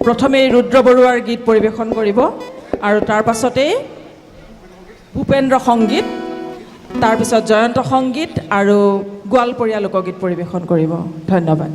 প্ৰথমে ৰুদ্ৰ বৰুৱাৰ গীত পৰিৱেশন কৰিব আৰু তাৰ পাছতে ভূপেন্দ্ৰ সংগীত, তাৰ পিছত জয়ন্ত সংগীত আৰু গোৱালপৰীয়া লোকগীত পৰিৱেশন কৰিব। ধন্যবাদ।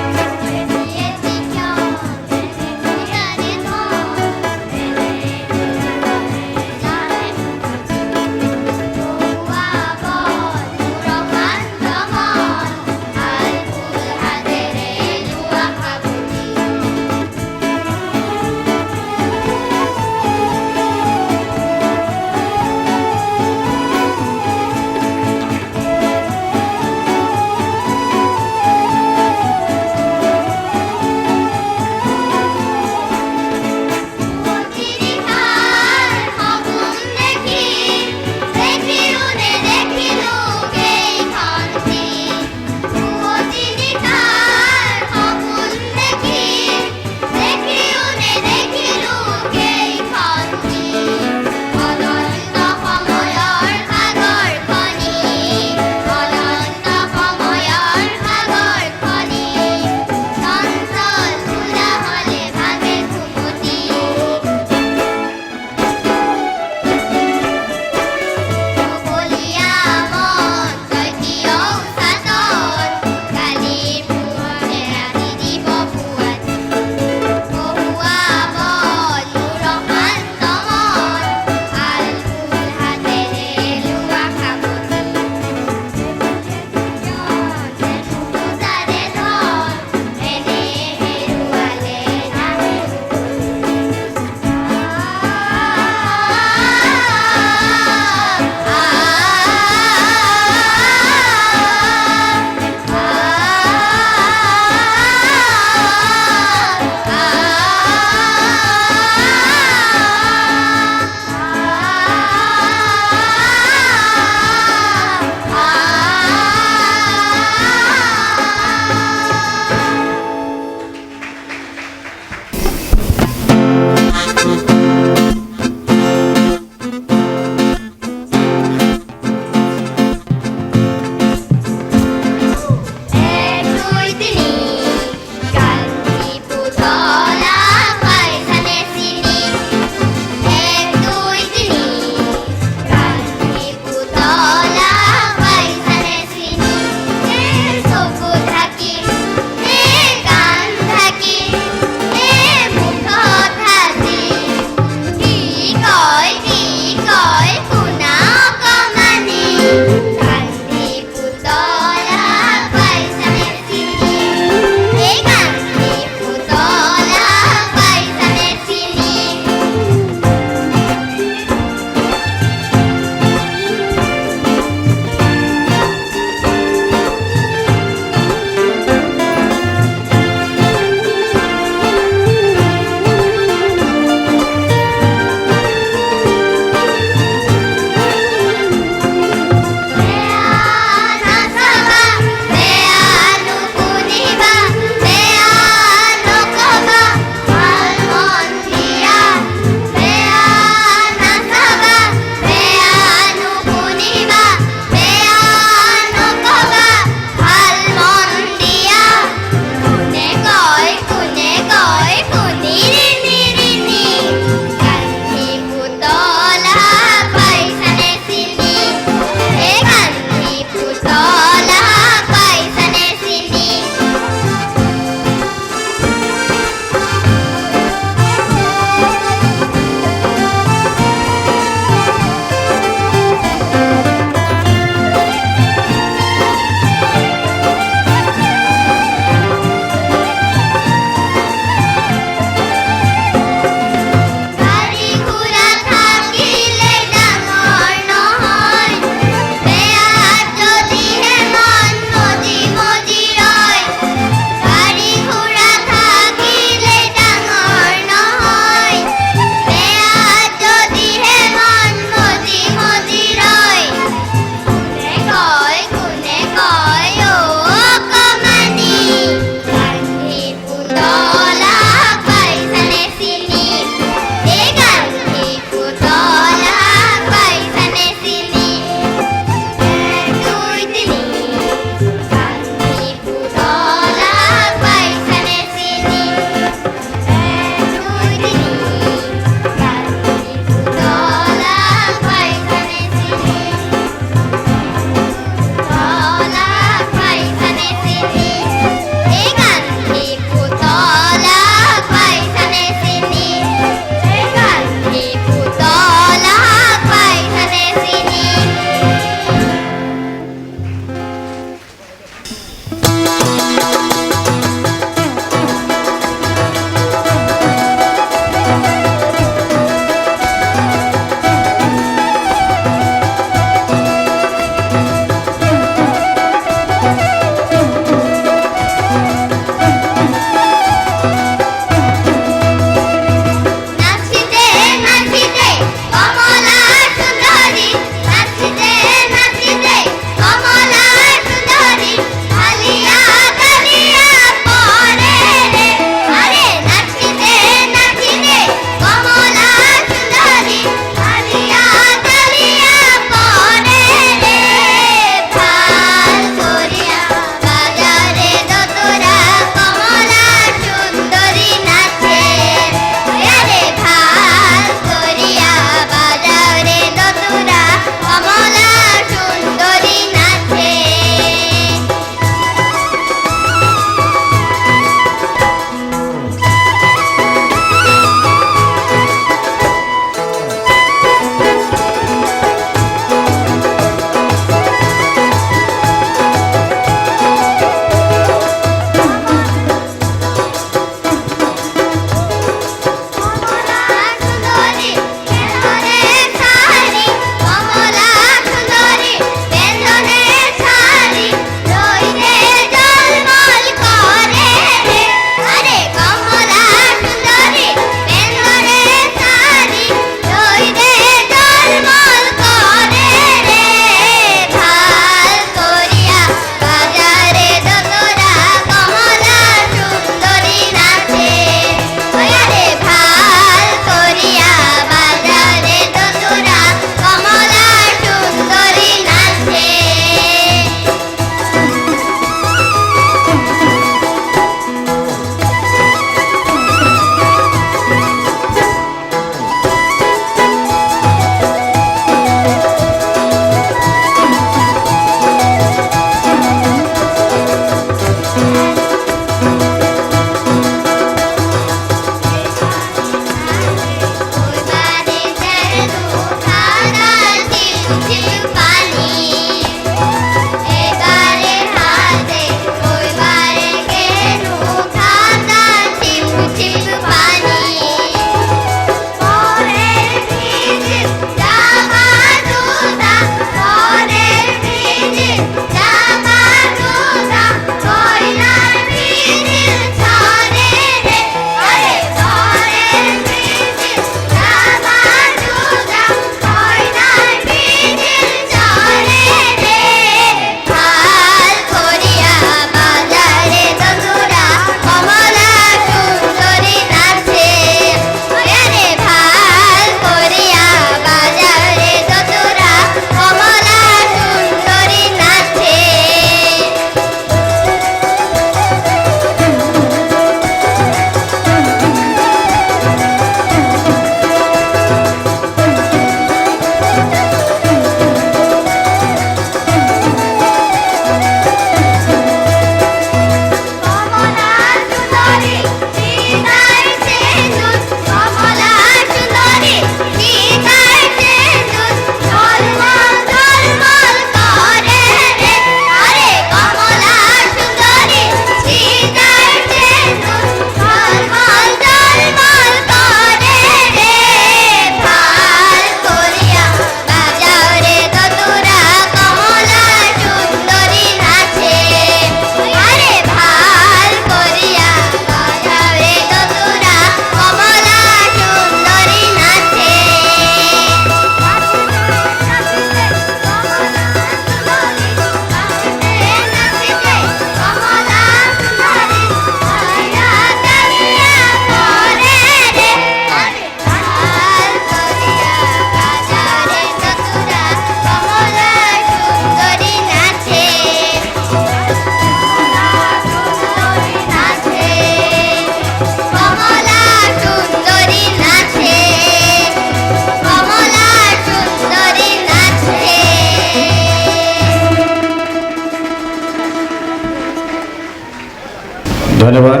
ধন্যবাদ।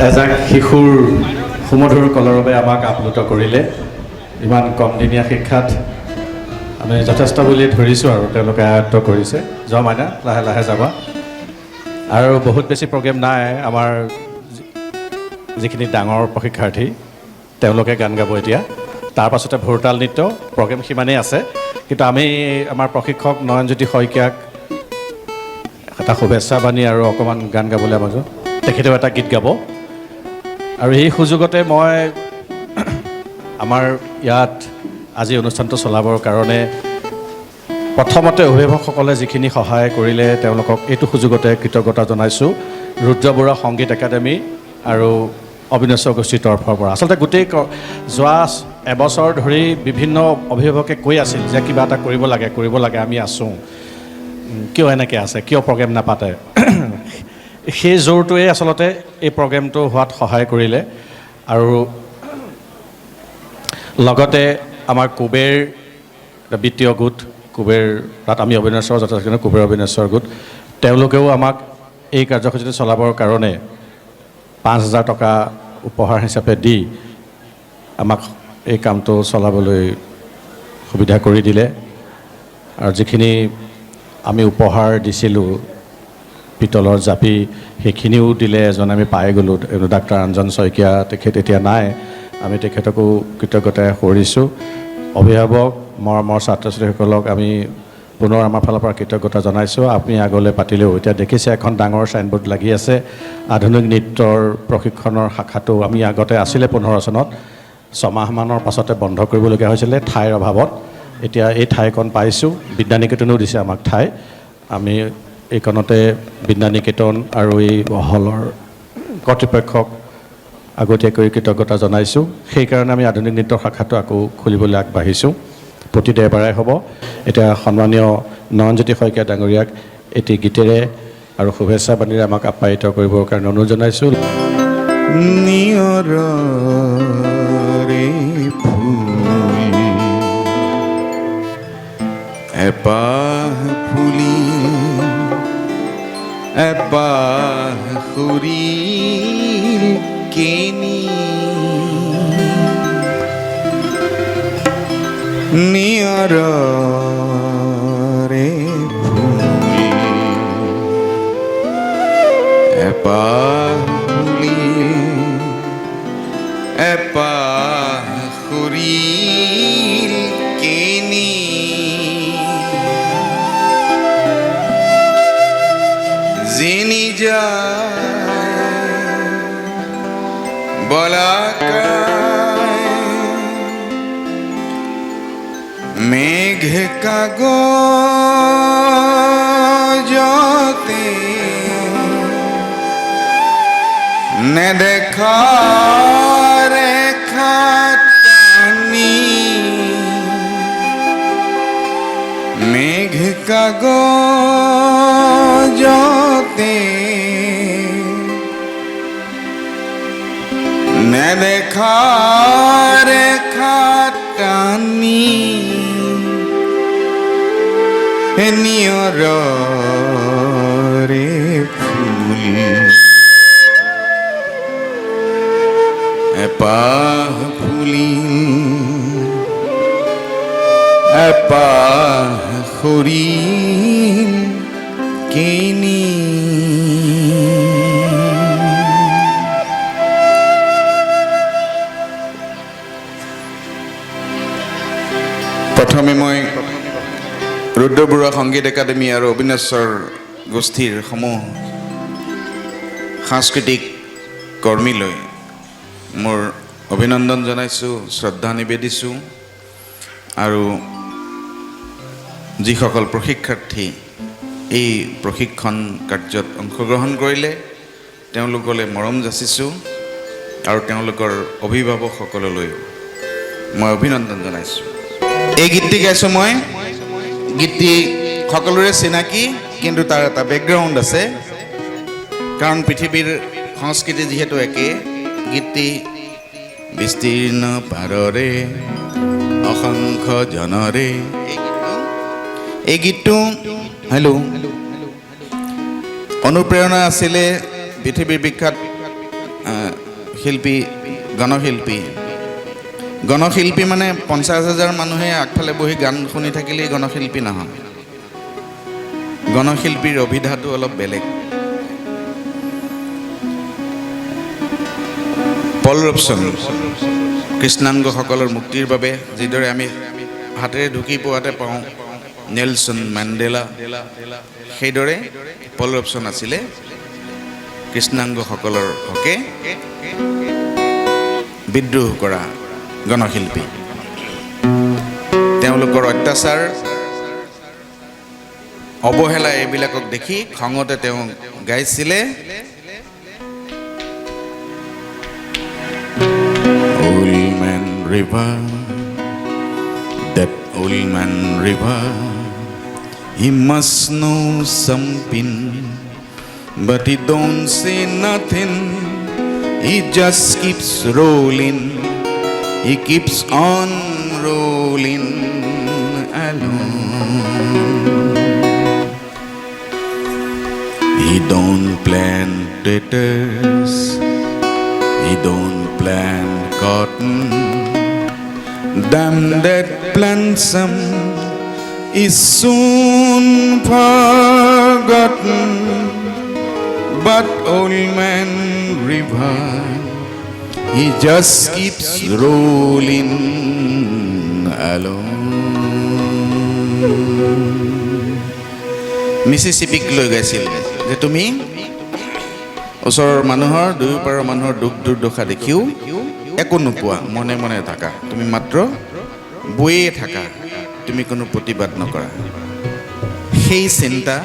এজাক শিশুৰ সুমধুৰ কলৰৱে আমাক আপ্লুত কৰিলে। ইমান কমদিনীয়া শিক্ষাত আমি যথেষ্ট বুলি ধৰিছোঁ আৰু তেওঁলোকে আয়ত্ব কৰিছে। যোৱা মাইনা লাহে লাহে যাবা। আৰু বহুত বেছি প্ৰগ্ৰেম নাই। আমাৰ যিখিনি ডাঙৰ প্ৰশিক্ষাৰ্থী তেওঁলোকে গান গাব এতিয়া। তাৰ পাছতে ভোৰতাল নৃত্য প্ৰগ্ৰেম সিমানেই আছে। কিন্তু আমি আমাৰ প্ৰশিক্ষক নয়নজ্যোতি শইকীয়াক এটা শুভেচ্ছা বাণী আৰু অকণমান গান গাবলৈ আমাক তেখেতেও এটা গীত গাব। আৰু এই সুযোগতে মই আমাৰ ইয়াত আজি অনুষ্ঠানটো চলাবৰ কাৰণে প্ৰথমতে অভিভাৱকসকলে যিখিনি সহায় কৰিলে তেওঁলোকক এইটো সুযোগতে কৃতজ্ঞতা জনাইছোঁ। ৰুদ্ৰ বৰুৱা সংগীত একাডেমী আৰু অবিনেশ্বৰ গোষ্ঠীৰ তৰফৰ পৰা। আচলতে গোটেই যোৱা এবছৰ ধৰি বিভিন্ন অভিভাৱকে কৈ আছিল যে কিবা এটা কৰিব লাগে, আমি আছোঁ, কিয় এনেকৈ আছে, কিয় প্ৰগ্ৰেম নাপাতে। সেই জোৰটোৱে আচলতে এই প্ৰগ্ৰেমটো হোৱাত সহায় কৰিলে। আৰু লগতে আমাৰ কুবেৰ বিত্তীয় গোট, কুবেৰ তাত আমি অবিনেশ্বৰ যথেষ্ট কুবেৰ অবিনেশ্বৰ গোট, তেওঁলোকেও আমাক এই কাৰ্যসূচীটো চলাবৰ কাৰণে 5,000 টকা উপহাৰ হিচাপে দি আমাক এই কামটো চলাবলৈ সুবিধা কৰি দিলে। আৰু যিখিনি আমি উপহাৰ দিছিলোঁ পিতলৰ জাপি, সেইখিনিও দিলে। এজন আমি পাই গ'লোঁ, ডাক্তৰ আঞ্জন শইকীয়া, তেখেত এতিয়া নাই। আমি তেখেতকো কৃতজ্ঞতাৰে সোঁৱৰিছোঁ। অভিভাৱক মৰমৰ ছাত্ৰ ছাত্ৰীসকলক আমি পুনৰ আমাৰ ফালৰ পৰা কৃতজ্ঞতা জনাইছোঁ। আপুনি আগলৈ পাতিলেও এতিয়া দেখিছে এখন ডাঙৰ ছাইনবোৰ্ড লাগি আছে। আধুনিক নৃত্যৰ প্ৰশিক্ষণৰ শাখাটো আমি আগতে আছিলে 15 চনত, 6 মাহমানৰ পাছতে বন্ধ কৰিবলগীয়া হৈছিলে ঠাইৰ অভাৱত। এতিয়া এই ঠাইকণ পাইছোঁ। বিদ্যানিকেতনেও দিছে আমাক ঠাই। আমি এইকণতে বিদ্যানিকেতন আৰু এই হলৰ কৰ্তৃপক্ষক আগতীয়াকৈ কৃতজ্ঞতা জনাইছোঁ। সেইকাৰণে আমি আধুনিক নৃত্য শাখাটো আকৌ খুলিবলৈ আগবাঢ়িছোঁ। প্ৰতি দেওবাৰে হ'ব। এতিয়া সন্মানীয় নয়নজ্যোতি শইকীয়া ডাঙৰীয়াক এটি গীতেৰে আৰু শুভেচ্ছা বাণীৰে আমাক আপ্যায়িত কৰিবৰ কাৰণে অনুৰোধ জনাইছোঁ। এপাহ ফুলি এপাহ সৰিল কেনি নিয়ৰৰে ফুল এপাহ ফুলিল এপাহ সৰিল কেনি জিনি যায় বলাকায় মেঘ কাগজতে নেদেখা ৰেখা টানি মেঘ কাগজতে নেদেখা ৰেখা টানি নিয়ৰৰে ফুল এপাহ ফুলিল এপাহ সৰিল কেনি প্ৰথমে মই ৰুদ্ৰ বৰুৱা সংগীত একাডেমী আৰু অবিনেশ্বৰ গোষ্ঠীৰ সমূহ সাংস্কৃতিক কৰ্মীলৈ মোৰ অভিনন্দন জনাইছোঁ, শ্ৰদ্ধা নিবেদিছোঁ। আৰু যিসকল প্ৰশিক্ষাৰ্থী এই প্ৰশিক্ষণ কাৰ্যত অংশগ্ৰহণ কৰিলে তেওঁলোকলৈ মৰম যাচিছোঁ। আৰু তেওঁলোকৰ অভিভাৱকসকললৈ মই অভিনন্দন জনাইছোঁ। এই গীতটি গাইছোঁ মই। গীতটি সকলোৰে চিনাকি, কিন্তু তাৰ এটা বেকগ্ৰাউণ্ড আছে। কাৰণ পৃথিৱীৰ সংস্কৃতি যিহেতু একে। গীতটি বিস্তীৰ্ণ পাৰৰে অসংখ্য জনৰে। এই গীতটো অনুপ্ৰেৰণা আছিলে পৃথিৱীৰ বিখ্যাত শিল্পী গণশিল্পী গণশিল্পী মানে 50,000 মানুহে আগফালে বহি গান শুনি থাকিলেই গণশিল্পী নহয় গণশিল্পীৰ অভিধাটো অলপ বেলেগ পল ৰবচন কৃষ্ণাংগসকলৰ মুক্তিৰ বাবে যিদৰে আমি হাতেৰে ঢুকি পোৱাতে পাওঁ নেলছন মেণ্ডেলা সেইদৰে পল ৰবচন আছিলে কৃষ্ণাংগসকলৰ হকে বিদ্ৰোহ কৰা গণশিল্পী তেওঁলোকৰ অত্যাচাৰ অৱহেলা এইবিলাকক দেখি খঙতে তেওঁ গাইছিলে Old man river, that old man river, he must know something, but he don't say nothing. He just keeps rolling, he keeps on rolling alone. He don't plant taters, he don't plant cotton. Damn that plantsome is soon forgotten. But old man river, he just keeps rolling alone. মিছিছিপিক লৈ গাইছিল যে তুমি ওচৰৰ মানুহৰ দুয়োপাৰৰ মানুহৰ দুখ দুৰ্দশা দেখিও একো নোপোৱা মনে মনে থাকা তুমি মাত্ৰ বয়ে থাকা তুমি কোনো প্ৰতিবাদ নকৰা সেই চিন্তা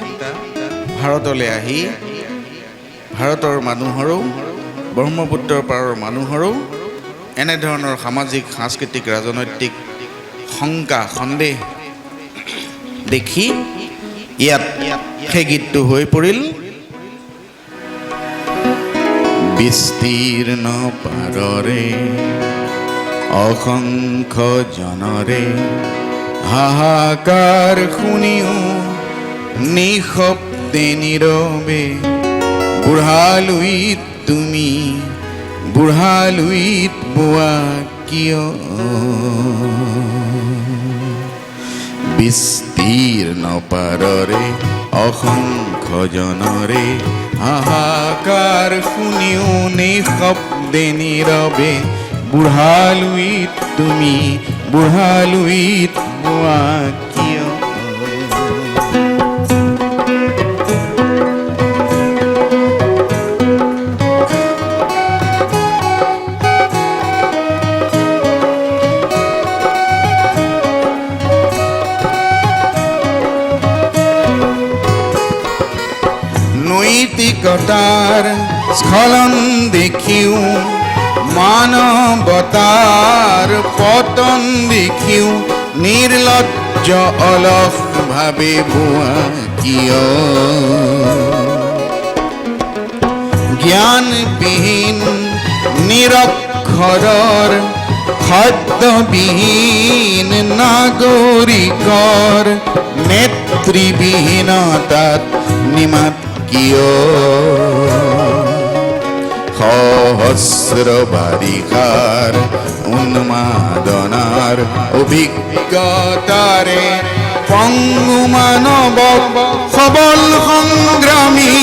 ভাৰতলৈ আহি ভাৰতৰ মানুহৰো ব্ৰহ্মপুত্ৰৰ পাৰৰ মানুহৰো এনেধৰণৰ সামাজিক সাংস্কৃতিক ৰাজনৈতিক শংকা সন্দেহ দেখি ইয়াত সেই গীতটো হৈ পৰিল বিস্তীৰ্ণ পাৰৰে অসংখ্য জনৰে হাহাকাৰ শুনিও নিশব্দে নীৰৱে বুঢ়ালুইত তুমি বুঢ়ালুইত বোৱা কিয় বিস্তীৰ্ণ পাৰৰে অসংখ্য জনৰে হাহাকাৰ শুনিও নিশব্দে নীৰৱে বুঢ়ালুইত তুমি বুঢ়ালুইত বোৱা কিয় নৈতিকতাৰ স্খলন দেখিও মানৱতাৰ পতন দেখিও নিৰ্লজ্জ অলস ভাবে বোৱা কিয় জ্ঞানবিহীন নিৰক্ষৰৰ খাদ্যবিহীন নাগৰিকৰ নেতৃবিহীনতাত নিমাত কিয় সহস্ৰ বাৰিষাৰ উন্মাদনাৰ অভিজ্ঞতাৰে পংগু মানৱক সবল সংগ্ৰামী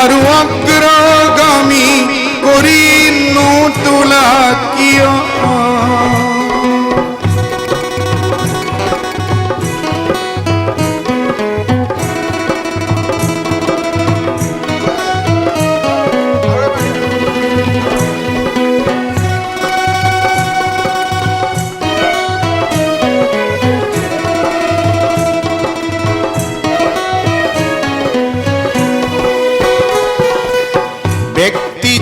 আৰু অগ্ৰগামী কৰি নোতোলা কিয়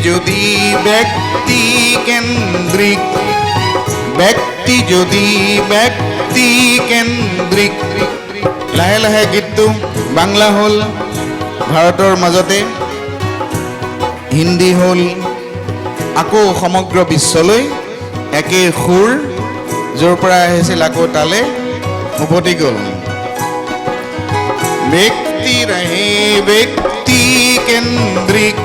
যদি ব্যক্তি কেন্দ্ৰিক ব্যক্তি যদি ব্যক্তি কেন্দ্ৰিক লাহে লাহে গীতটো বাংলা হ'ল ভাৰতৰ মাজতে হিন্দী হ'ল আকৌ সমগ্ৰ বিশ্বলৈ একে সুৰ য'ৰ পৰা আহিছিল আকৌ তালে উভতি গ'ল ব্যক্তি ৰহে ব্যক্তি केंद्रिक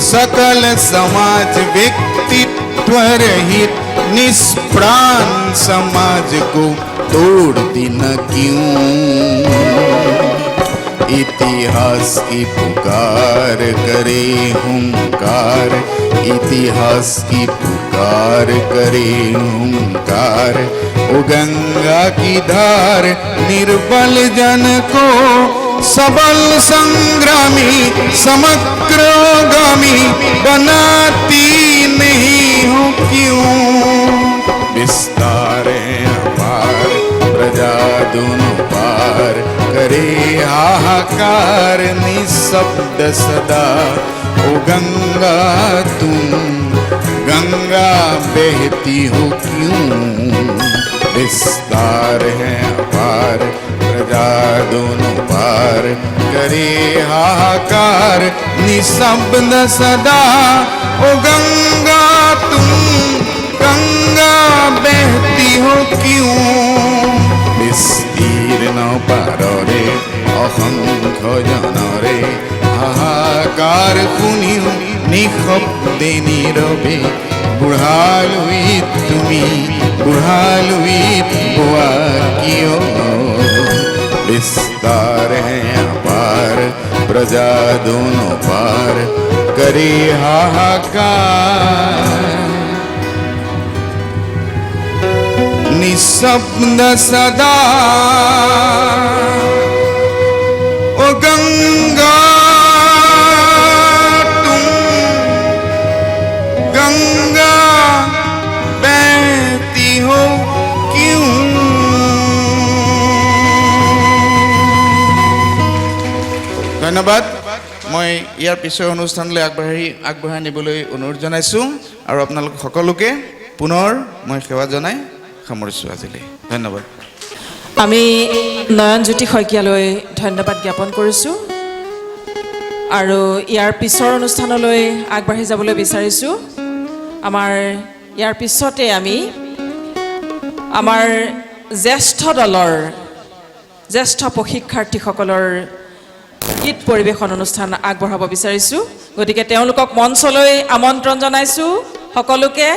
सकल समाज व्यक्तित्व रहित निष्प्राण समाज को तोड़ देना क्यों? इतिहास की पुकार करे हुंकार, इतिहास की पुकार करे हुंकार। ओ गंगा की धार निर्बल जन को सबल संग्रामी समग्रगामी बनाती नहीं हो क्यों? विस्तार है अपार प्रजा दोनों पार करे हाहाकार निशब्द सदा। ओ गंगा तुम गंगा बहती हो क्यों? विस्तार है अपार प्रजा दोनों पार करे हाहाकार निशब्द सदा। ओ गंगा तुम गंगा बहती हो क्यों? विस्तीर्ण पारे असंख्य जनरे हाहाकार শুনিও নিঃশব্দে নীরবে। বুঢ়ালুই তুমি বুঢ়ালুই বোৱা কিয়? विस्तार है अपार प्रजा दोनों पार करे हाहाकार निशब्द सदा। ओ गंगा तुम गंगा बहती हो क्यों? ধন্যবাদ। মই ইয়াৰ পিছৰ অনুষ্ঠানলৈ আগবঢ়াই নিবলৈ অনুৰোধ জনাইছোঁ আৰু আপোনালোক সকলোকে পুনৰ মই সেৱা জনাই সামৰিছোঁ আজিলৈ। ধন্যবাদ। আমি নয়নজ্যোতি শইকীয়ালৈ ধন্যবাদ জ্ঞাপন কৰিছোঁ আৰু ইয়াৰ পিছৰ অনুষ্ঠানলৈ আগবাঢ়ি যাবলৈ বিচাৰিছোঁ। আমাৰ ইয়াৰ পিছতে আমি আমাৰ জ্যেষ্ঠ দলৰ জ্যেষ্ঠ প্ৰশিক্ষাৰ্থীসকলৰ গীত পৰিৱেশন অনুষ্ঠান আগবঢ়াব বিচাৰিছোঁ। গতিকে তেওঁলোকক মঞ্চলৈ আমন্ত্ৰণ জনাইছোঁ সকলোকে।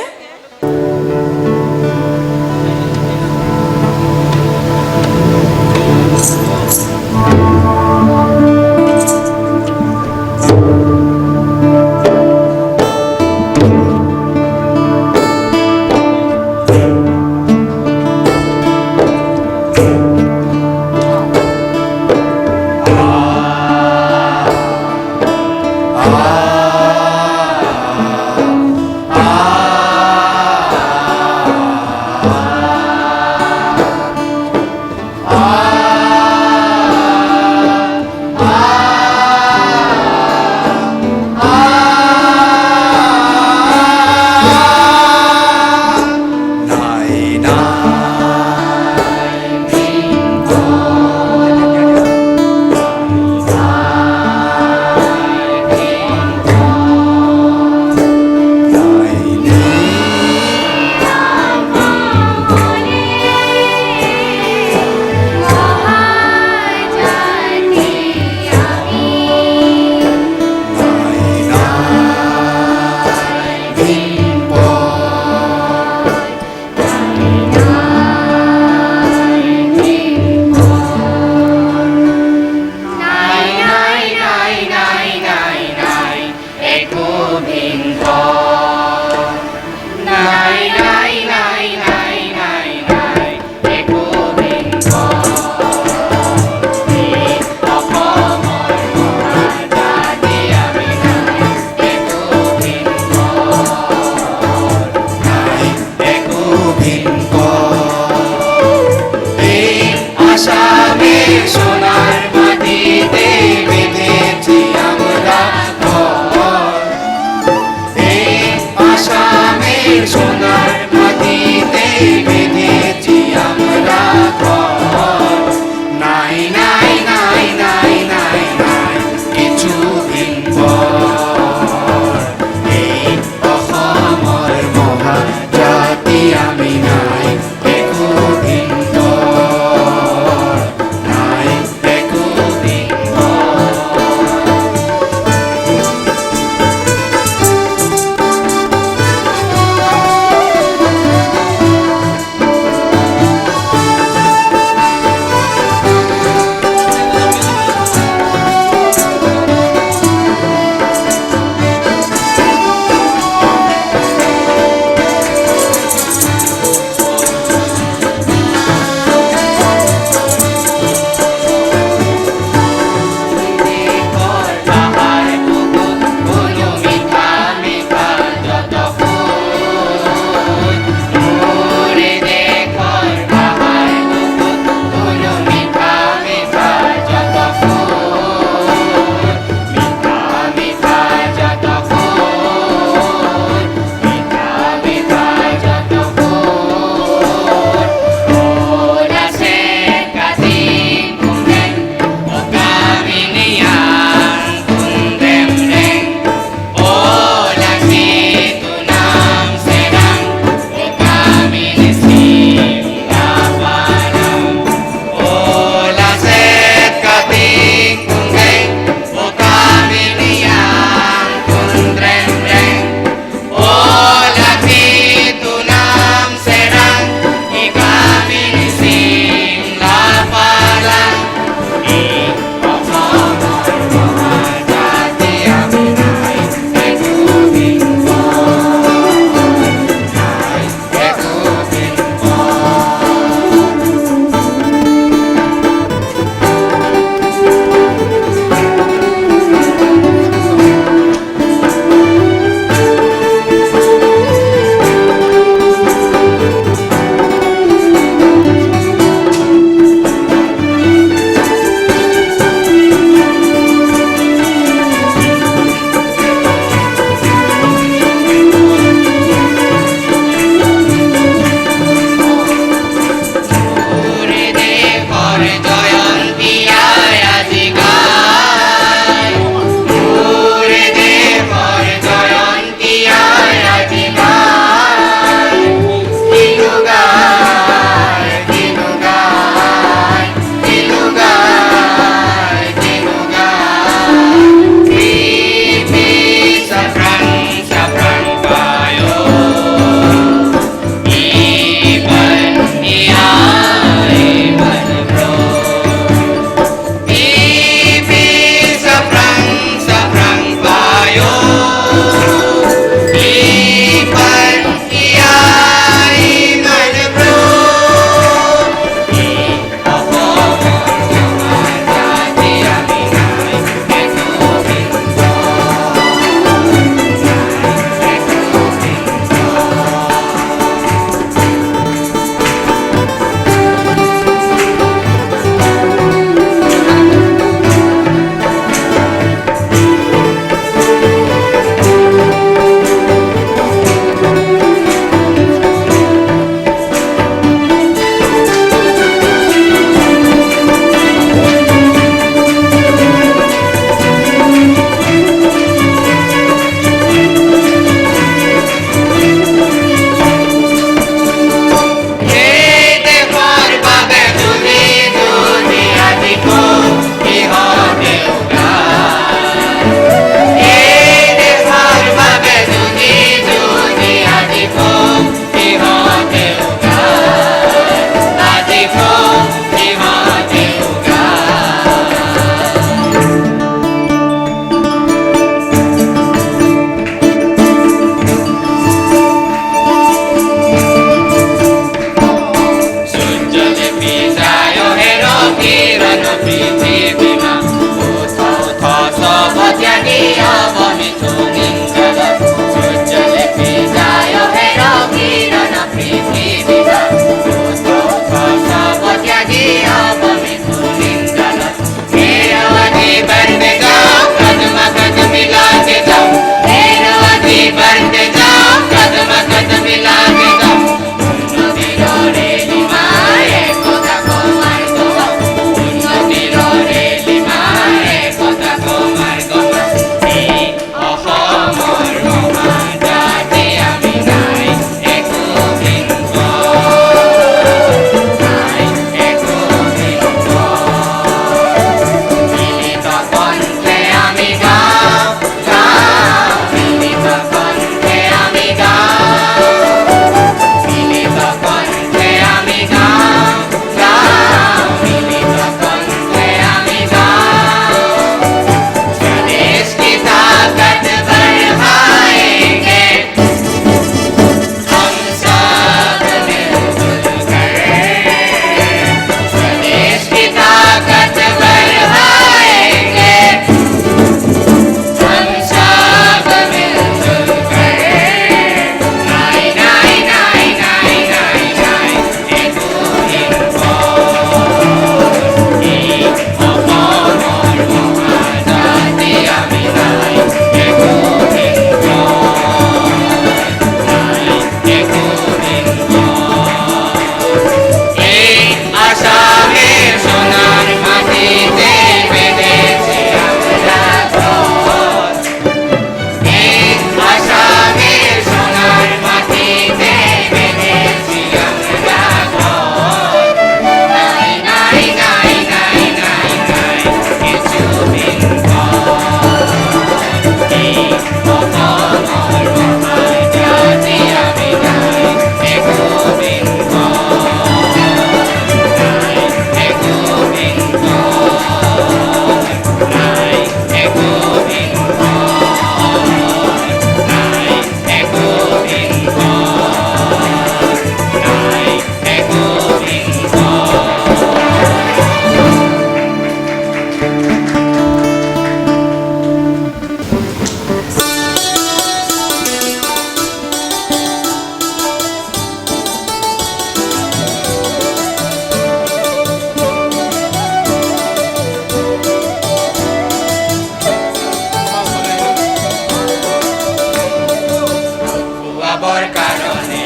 পুৰাবৰ কাৰণে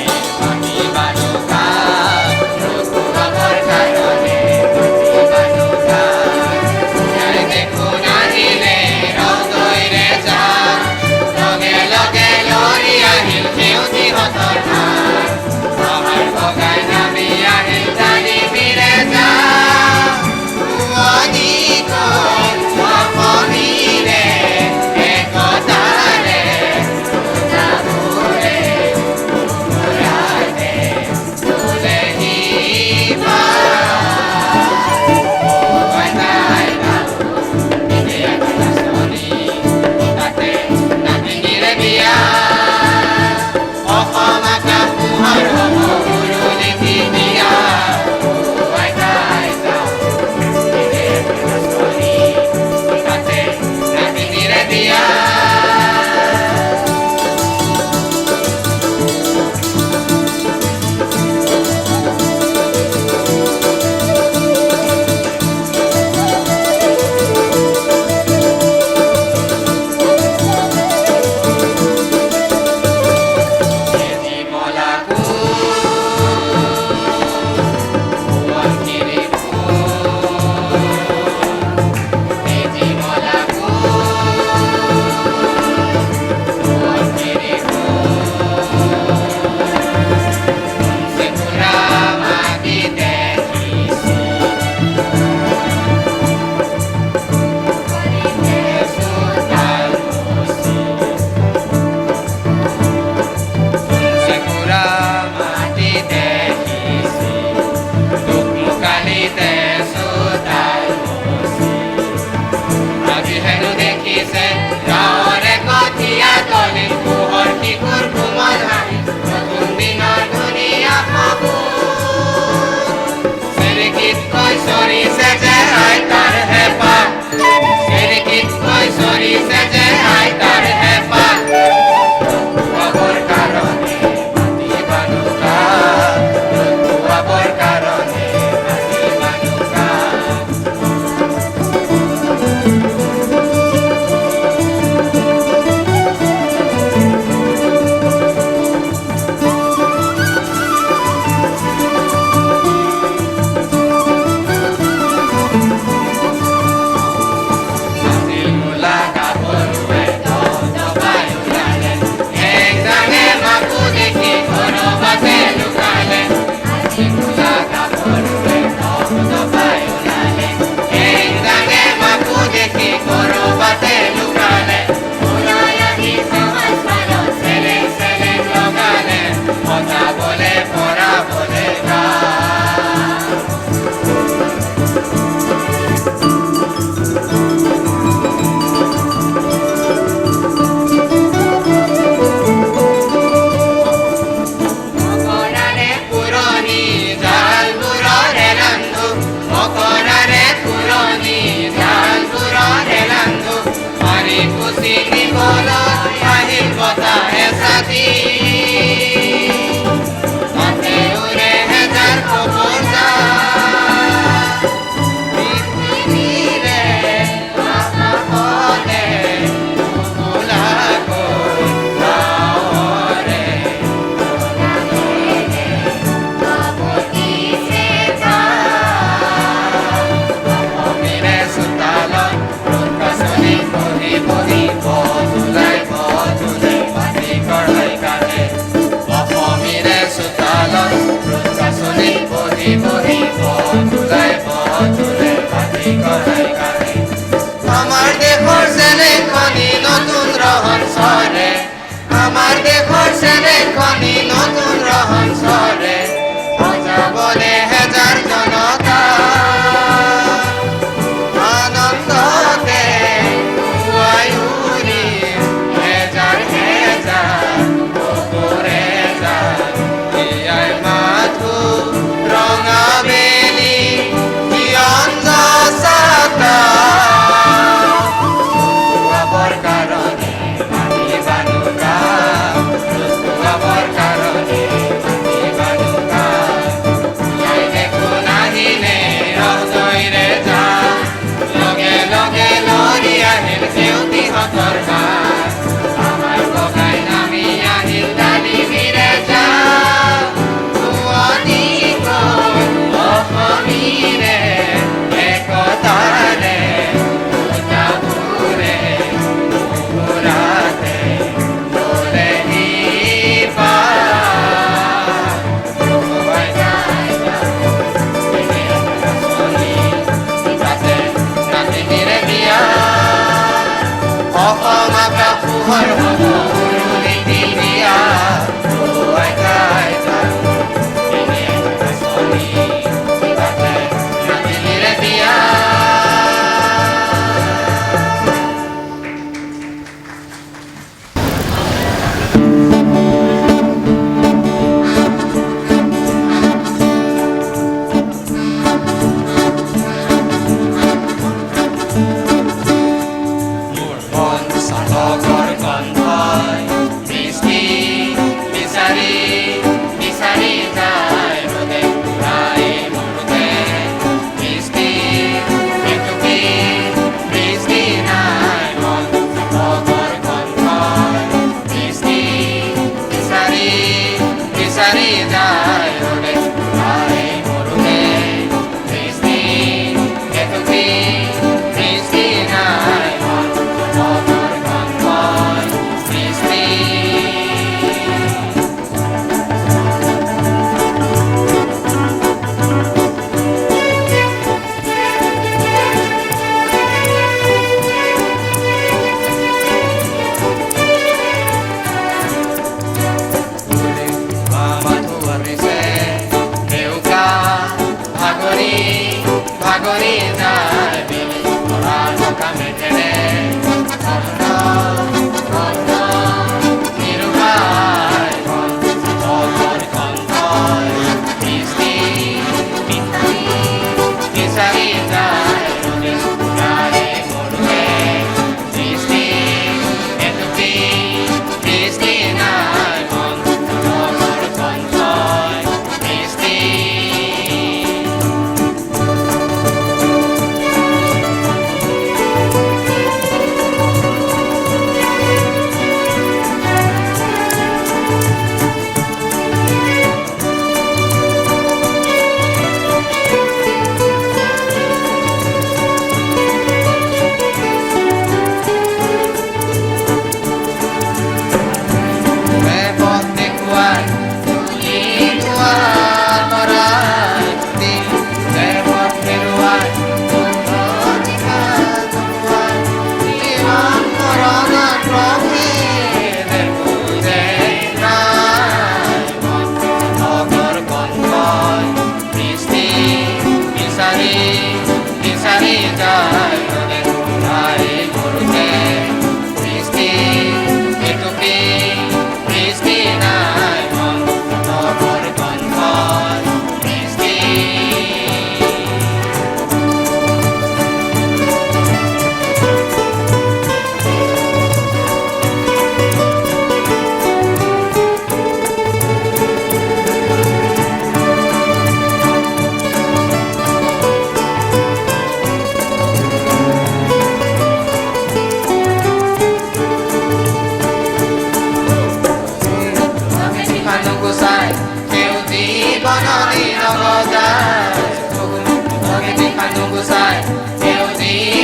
আমি বানুকা ৰ'দ পুৰাবৰ কাৰণে আমি বানুকা ইয়াই দেখোন আহিলে ৰদৈৰে যাম লগে লগে লৰি আহিল সেউজীহঁতৰ হাত পাহাৰ বগাই নামি আহিল জানি ফিৰে যাম পুৱনি গ'ল অসমীৰে একতাৰে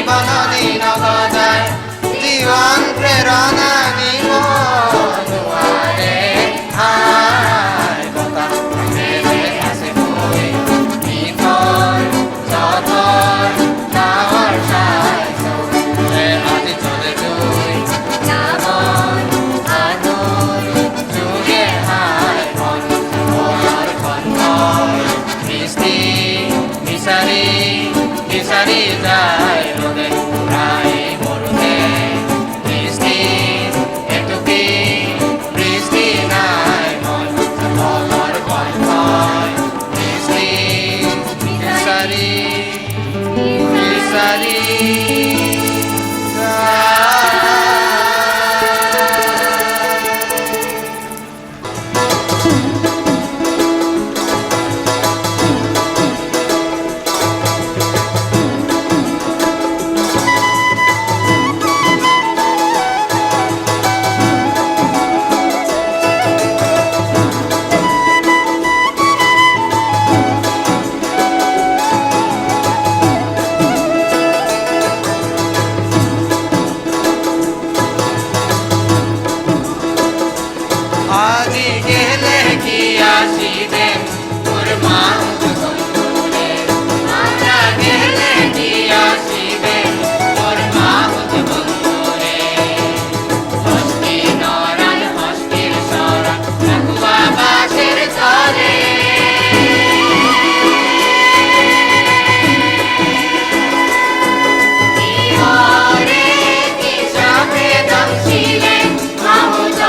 বননি নগজায় জীৱন প্ৰেৰণা দিব নোৱাৰে আই বতাহ আছে বৈ নিথৰ যথৰ ডাঙৰ চাই আজি চলে গৈ নামৰ আনৰ যুগে হাই মন মনৰ খন্তৰ কৃষ্টি বিচাৰি বিচাৰি যায় ৰ'দে ঘূৰাই মৰুতে কৃষ্টি এটুকি কৃষ্টি নাই মন মনৰ কণ্ঠই কৃষ্টি বিচাৰি বিচাৰি আজি গেলে কি আসিবে তোর মাহুত বন্ধুরে আমরা গেলে কি আসিবে তোর মাহুত বন্ধুরে হস্তি নরান হস্তির সরা রাখুয়া বাসের তলে ইহরে কি সাথে দংশিলেন মাহুত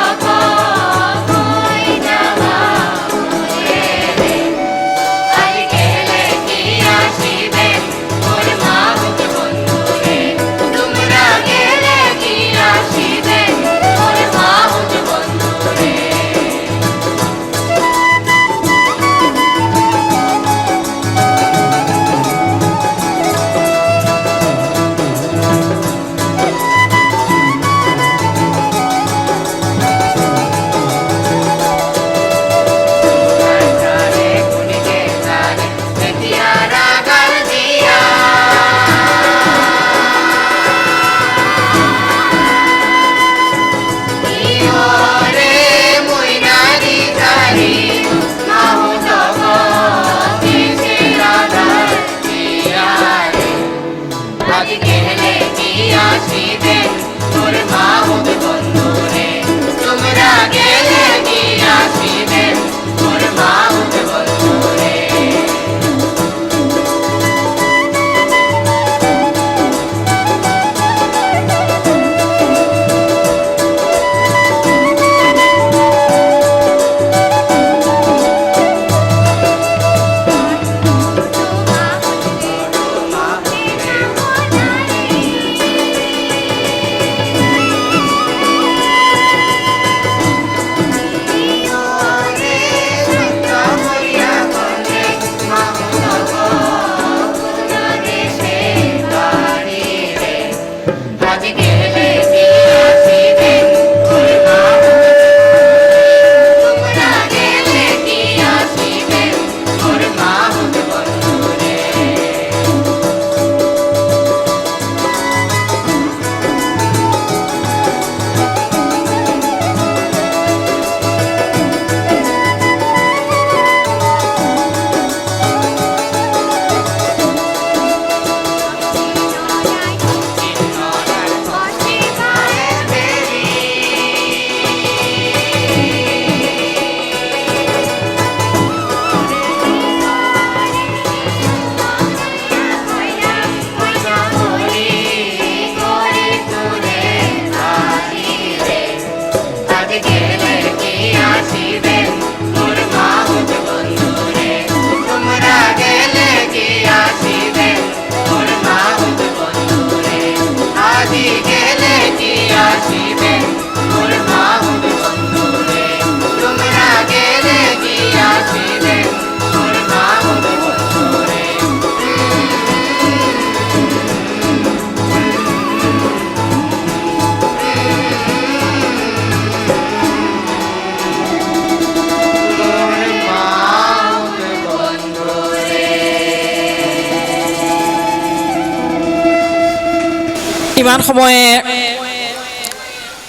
ইমান সময়ে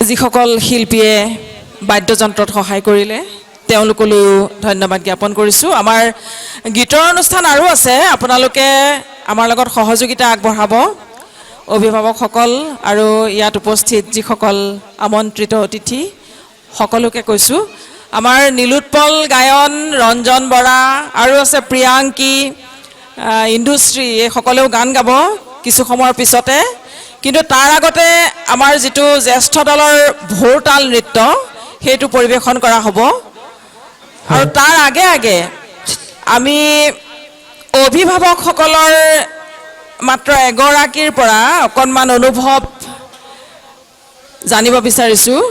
যিসকল শিল্পীয়ে বাদ্যযন্ত্ৰত সহায় কৰিলে তেওঁলোকলৈও ধন্যবাদ জ্ঞাপন কৰিছোঁ। আমাৰ গীতৰ অনুষ্ঠান আৰু আছে, আপোনালোকে আমাৰ লগত সহযোগিতা আগবঢ়াব। অভিভাৱকসকল আৰু ইয়াত উপস্থিত যিসকল আমন্ত্ৰিত অতিথি সকলোকে কৈছোঁ, আমাৰ নীলোৎপল গায়ন, ৰঞ্জন বৰা আৰু আছে প্ৰিয়াংকী, ইণ্ডুশ্ৰী, এইসকলেও গান গাব কিছু সময়ৰ পিছতে। কিন্তু তাৰ আগতে আমাৰ যিটো জ্যেষ্ঠ দলৰ ভোৰতাল নৃত্য সেইটো পৰিৱেশন কৰা হ'ব। আৰু তাৰ আগে আগে আমি অভিভাৱকসকলৰ মাত্ৰ এগৰাকীৰ পৰা অকণমান অনুভৱ জানিব বিচাৰিছোঁ।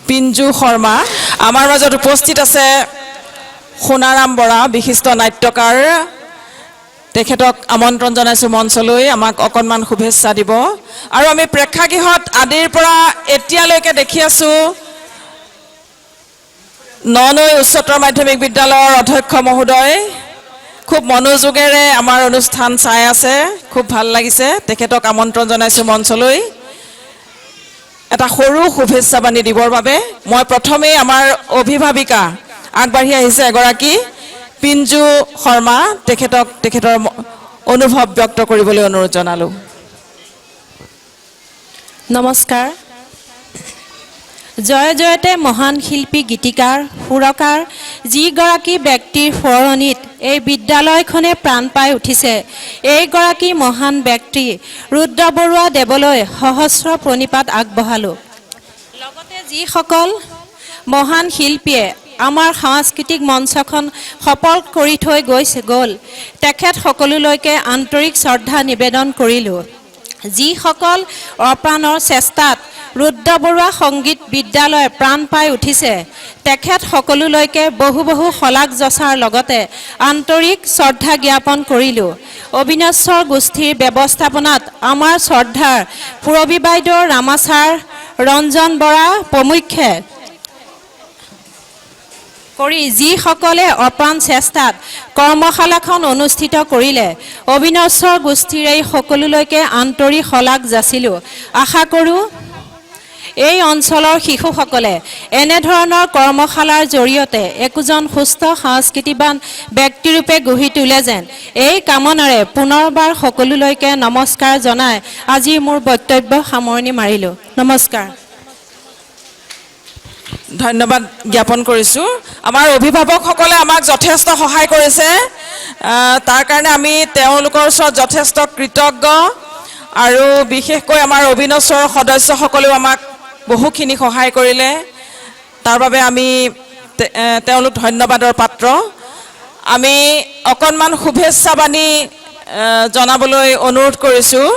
পিঞ্জু শৰ্মা আমাৰ মাজত উপস্থিত আছে। সোণাৰাম বৰা বিশিষ্ট নাট্যকাৰ, তেখেতক আমন্ত্ৰণ জনাইছোঁ মঞ্চলৈ, আমাক অকণমান শুভেচ্ছা দিব। আৰু আমি প্ৰেক্ষাগৃহত আদিৰ পৰা এতিয়ালৈকে দেখি আছোঁ ননৈ উচ্চতৰ মাধ্যমিক বিদ্যালয়ৰ অধ্যক্ষ মহোদয় খুব মনোযোগেৰে আমাৰ অনুষ্ঠান চাই আছে, খুব ভাল লাগিছে। তেখেতক আমন্ত্ৰণ জনাইছোঁ মঞ্চলৈ এটা সৰু শুভেচ্ছা বাণী দিবৰ বাবে। মই প্ৰথমেই আমাৰ অভিভাৱিকা আগবাঢ়ি আহিছে এগৰাকী, পিঞ্জু শৰ্মা, তেখেতৰ অনুভৱ ব্যক্ত কৰিবলৈ অনুৰোধ জনালোঁ। নমস্কাৰ। জয় জয়তে মহান শিল্পী, গীতিকাৰ, সুৰকাৰ যিগৰাকী ব্যক্তিৰ সোঁৱৰণিত এই বিদ্যালয়খনে প্ৰাণ পাই উঠিছে, এইগৰাকী মহান ব্যক্তি ৰুদ্ৰ বৰুৱা দেৱলৈ সহস্ৰ প্ৰণিপাত আগবঢ়ালোঁ। লগতে যিসকল মহান শিল্পীয়ে আমাৰ সাংস্কৃতিক মঞ্চখন সফল কৰি থৈ গ'ল, তেখেত সকলোলৈকে আন্তৰিক শ্ৰদ্ধা নিবেদন কৰিলোঁ। যিসকল অপ্ৰাণৰ চেষ্টাত ৰুদ্ৰ বৰুৱা সংগীত বিদ্যালয় প্ৰাণ পাই উঠিছে, তেখেত সকলোলৈকে বহু বহু শলাগ যচাৰ লগতে আন্তৰিক শ্ৰদ্ধা জ্ঞাপন কৰিলোঁ। অবিনশ্বৰ গোষ্ঠীৰ ব্যৱস্থাপনাত আমাৰ শ্ৰদ্ধাৰ পূৰবী বাইদেউ, ৰামাচাৰ, ৰঞ্জন বৰা প্ৰমুখ্যে কৰি যিসকলে অপ্ৰাণ চেষ্টাত কৰ্মশালাখন অনুষ্ঠিত কৰিলে, অবিনশ্বৰ গোষ্ঠীৰ এই সকলোলৈকে আন্তৰিক শলাগ যাচিলোঁ। আশা কৰোঁ এই অঞ্চলৰ শিশুসকলে এনেধৰণৰ কৰ্মশালাৰ জৰিয়তে একোজন সুস্থ সংস্কৃতিবান ব্যক্তিৰূপে গঢ়ি তোলে যেন, এই কামনাৰে পুনৰবাৰ সকলোলৈকে নমস্কাৰ জনাই আজি মোৰ বক্তব্য সামৰণি মাৰিলোঁ। নমস্কাৰ। ধন্যবাদ জ্ঞাপন কৰিছোঁ। আমাৰ অভিভাৱকসকলে আমাক যথেষ্ট সহায় কৰিছে, তাৰ কাৰণে আমি তেওঁলোকৰ ওচৰত যথেষ্ট কৃতজ্ঞ। আৰু বিশেষকৈ আমাৰ অবিনশ্বৰৰ সদস্যসকলেও আমাক বহুখিনি সহায় কৰিলে, তাৰ বাবে আমি তেওঁলোক ধন্যবাদৰ পাত্ৰ। আমি অকণমান শুভেচ্ছা বাণী জনাবলৈ অনুৰোধ কৰিছোঁ।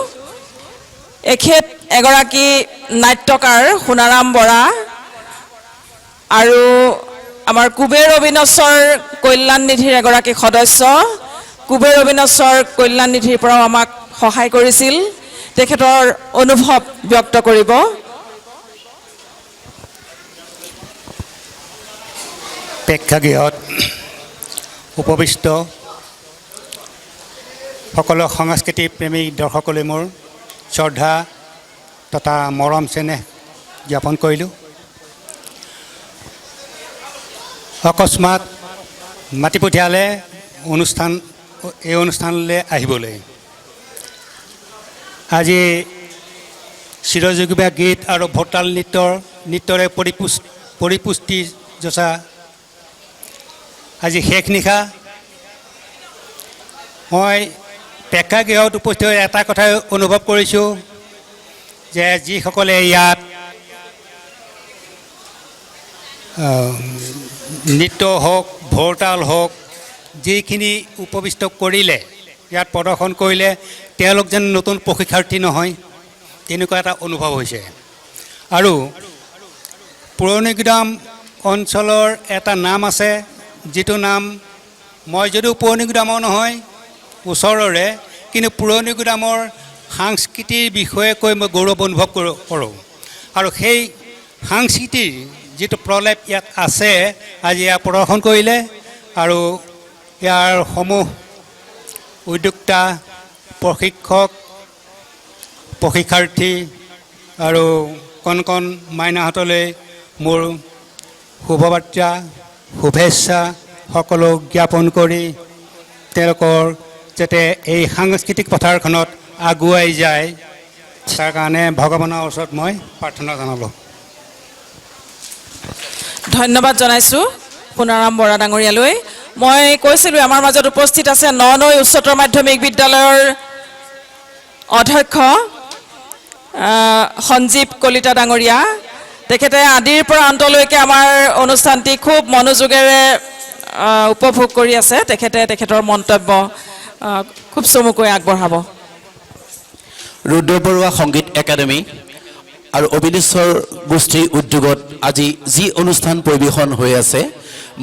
এখেত এগৰাকী নাট্যকাৰ সোণাৰাম বৰা আৰু আমাৰ কুবেৰ অবিনশ্বৰ কল্যাণ নিধিৰ এগৰাকী সদস্য। কুবেৰ অবিনশ্বৰ কল্যাণ নিধিৰ পৰাও আমাক সহায় কৰিছিল, তেখেতৰ অনুভৱ ব্যক্ত কৰিব। প্ৰেক্ষাগৃহত উপবিষ্ট সকলো সংস্কৃতি প্ৰেমী দৰ্শকলৈ মোৰ শ্ৰদ্ধা তথা মৰম চেনেহ জ্ঞাপন কৰিলোঁ। অকস্মাত মাতি পঠিয়ালে এই অনুষ্ঠানলৈ আহিবলৈ। আজি চিৰযুগীয়া গীত আৰু ভোৰতাল নৃত্যৰে পৰিপুষ্টি যচা আজি শেষ নিশা। মই প্ৰেক্ষাগৃহত উপস্থিত হৈ এটা কথাই অনুভৱ কৰিছোঁ যে যিসকলে ইয়াত নৃত্য হওক, ভোৰতাল হওক, যিখিনি উপবিষ্ট কৰিলে, ইয়াত প্ৰদৰ্শন কৰিলে, তেওঁলোক যেন নতুন প্ৰশিক্ষাৰ্থী নহয়, তেনেকুৱা এটা অনুভৱ হৈছে। আৰু পুৰণিগুদাম অঞ্চলৰ এটা নাম আছে, যিটো নাম মই যদিও পুৰণিগুদামৰ নহয়, ওচৰৰে, কিন্তু পুৰণিগুদামৰ সাংস্কৃতিৰ বিষয়ে কৈ মই গৌৰৱ অনুভৱ কৰোঁ। আৰু সেই সাংস্কৃতিৰ যিটো প্ৰলেপ ইয়াত আছে, আজি ইয়াৰ প্ৰদৰ্শন কৰিলে। আৰু ইয়াৰ সমূহ উদ্যোক্তা প্ৰশিক্ষক প্ৰশিক্ষাৰ্থী আৰু কণ কণ মাইনাহঁতলৈ মোৰ শুভবাৰ্তা শুভেচ্ছা সকলো জ্ঞাপন কৰি তেওঁলোকৰ যাতে এই সাংস্কৃতিক পথাৰখনত আগুৱাই যায় তাৰ কাৰণে ভগৱানৰ ওচৰত মই প্ৰাৰ্থনা জনালোঁ। ধন্যবাদ জনাইছোঁ সোণাৰাম বৰা ডাঙৰীয়ালৈ। মই কৈছিলোঁ আমাৰ মাজত উপস্থিত আছে ননৈ উচ্চতৰ মাধ্যমিক বিদ্যালয়ৰ অধ্যক্ষ সঞ্জীৱ কলিতা ডাঙৰীয়া। তেখেতে আদিৰ পৰা অন্তলৈকে আমাৰ অনুষ্ঠানটি খুব মনোযোগেৰে উপভোগ কৰি আছে। তেখেতে তেখেতৰ মন্তব্য খুব চমুকৈ আগবঢ়াব। ৰুদ্ৰ বৰুৱা সংগীত একাডেমী আৰু অবিনেশ্বৰ গোষ্ঠীৰ উদ্যোগত আজি যি অনুষ্ঠান পৰিৱেশন হৈ আছে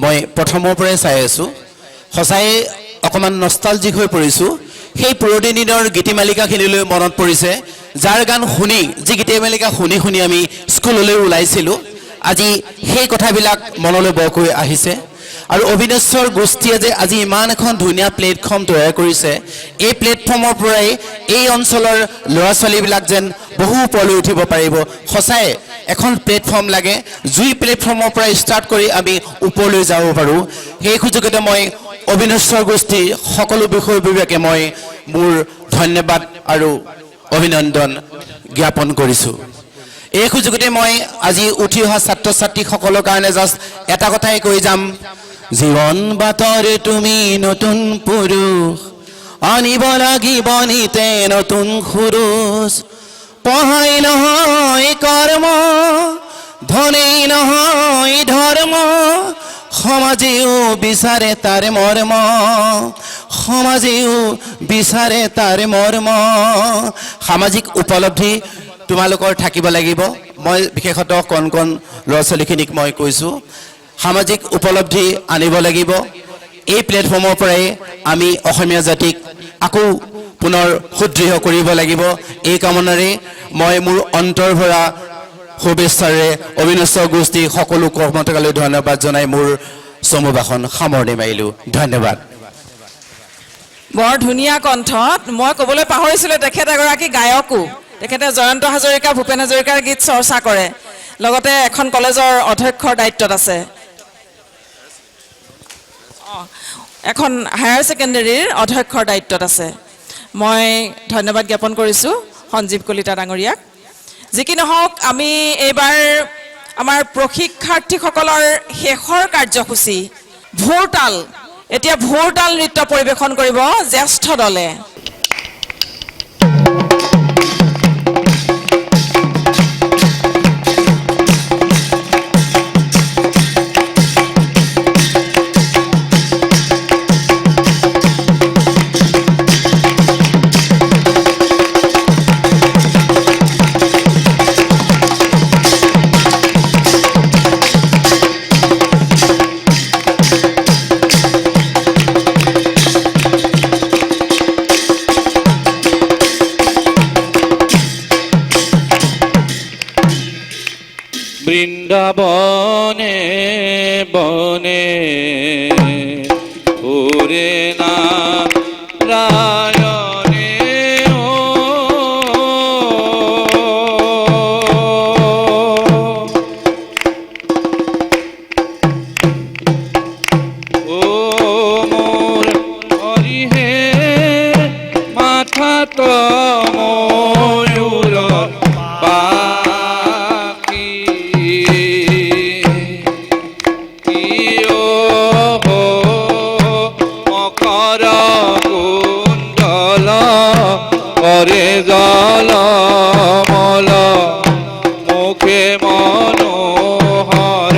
মই প্ৰথমৰ পৰাই চাই আছোঁ। সঁচাই অকণমান নষ্টালজিক হৈ পৰিছোঁ। সেই পুৰণি দিনৰ গীতিমালিকাখিনিলৈ মনত পৰিছে, যাৰ গান শুনি যি গীতিমালিকা শুনি শুনি আমি স্কুললৈ ওলাইছিলোঁ। আজি সেই কথাবিলাক মনলৈ বৰকৈ আহিছে। আৰু অবিনেশ্বৰ গোষ্ঠীয়ে যে আজি ইমান এখন ধুনীয়া প্লেটফৰ্ম তৈয়াৰ কৰিছে, এই প্লেটফৰ্মৰ পৰাই এই অঞ্চলৰ ল'ৰা ছোৱালীবিলাক যেন বহু ওপৰলৈ উঠিব পাৰিব। সঁচাই এখন প্লেটফৰ্ম লাগে, জুই প্লেটফৰ্মৰ পৰা ষ্টাৰ্ট কৰি আমি ওপৰলৈ যাব পাৰোঁ। সেই সুযোগতে মই অবিনেশ্বৰ গোষ্ঠীৰ সকলো বিষয়ববীয়াকে মই মোৰ ধন্যবাদ আৰু অভিনন্দন জ্ঞাপন কৰিছোঁ। এই সুযোগতে মই আজি উঠি অহা ছাত্ৰ ছাত্ৰীসকলৰ কাৰণে জাষ্ট এটা কথাই কৈ যাম, জীৱন বাটৰে তুমি নতুন পুৰুষ আনিব লাগিব নিতে নতুন খোজ। পঢ়াই নহয় কৰ্ম, ধনেই নহয় ধৰ্ম, সমাজেও বিচাৰে তাৰ মৰ্ম, সমাজেও বিচাৰে তাৰ মৰ্ম। সামাজিক উপলব্ধি তোমালোকৰ থাকিব লাগিব। মই বিশেষতঃ কণ কণ ল'ৰা ছোৱালীখিনিক মই কৈছোঁ, সামাজিক উপলব্ধি আনিব লাগিব। এই প্লেটফৰ্মৰ পৰাই আমি অসমীয়া জাতিক আকৌ পুনৰ সুদৃঢ় কৰিব লাগিব। এই কামনাৰে মই মোৰ অন্তৰ ভৰা শুভেচ্ছাৰে অবিনেশ্বৰ গোষ্ঠী সকলো কৰ্মকৰ্তালৈ ধন্যবাদ জনাই মোৰ চমু ভাষণ সামৰণি মাৰিলোঁ। ধন্যবাদ। বৰ ধুনীয়া কণ্ঠত। মই ক'বলৈ পাহৰিছিলোঁ তেখেত এগৰাকী গায়কো। তেখেতে জয়ন্ত হাজৰিকা ভূপেন হাজৰিকাৰ গীত চৰ্চা কৰে, লগতে এখন কলেজৰ অধ্যক্ষৰ দায়িত্বত আছে, এখন হায়াৰ ছেকেণ্ডেৰীৰ অধ্যক্ষৰ দায়িত্বত আছে। মই ধন্যবাদ জ্ঞাপন কৰিছোঁ সঞ্জীৱ কলিতা ডাঙৰীয়াক। যি কি নহওক, আমি এইবাৰ আমাৰ প্ৰশিক্ষাৰ্থীসকলৰ শেষৰ কাৰ্যসূচী ভোৰতাল, এতিয়া ভোৰতাল নৃত্য পৰিৱেশন কৰিব জ্যেষ্ঠ দলে। বৃন্দাবনে বনে ওরে নারায়ণে ও মোর হরিহে মাথা তো ময়ূর করে জল মল মুখে মনোহর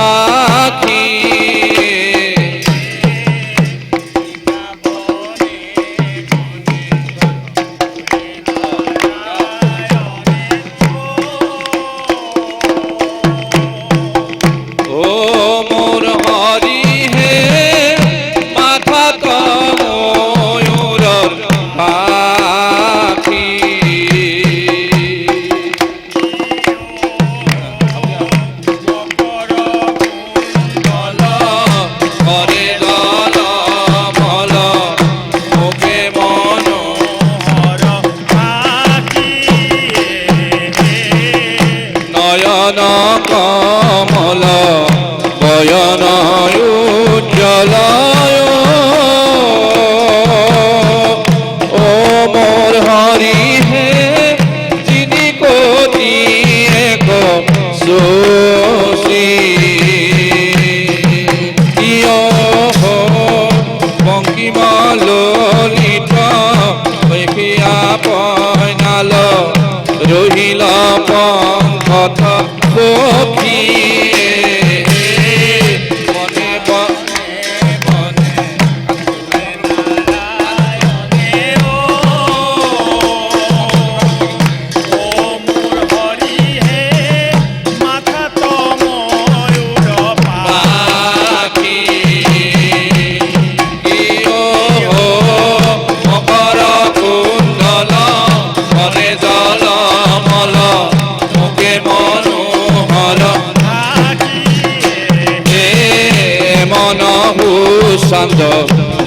আখি ও মোর হরি হে মাথা তো ময়ূর পাখি নয়ন কমল বয়ন উজ্জ্বল ও মোর হরি হে যিনি কোটি এক সোষী ইয় বঙ্কিমলিত দেখিয়া পইনাল রহিল পংকথ পক্ষী মনে মনে পাখি ইয় মকর কুণ্ডল মনে জল মল মুখে মনোহর হে মন ভূষান্ত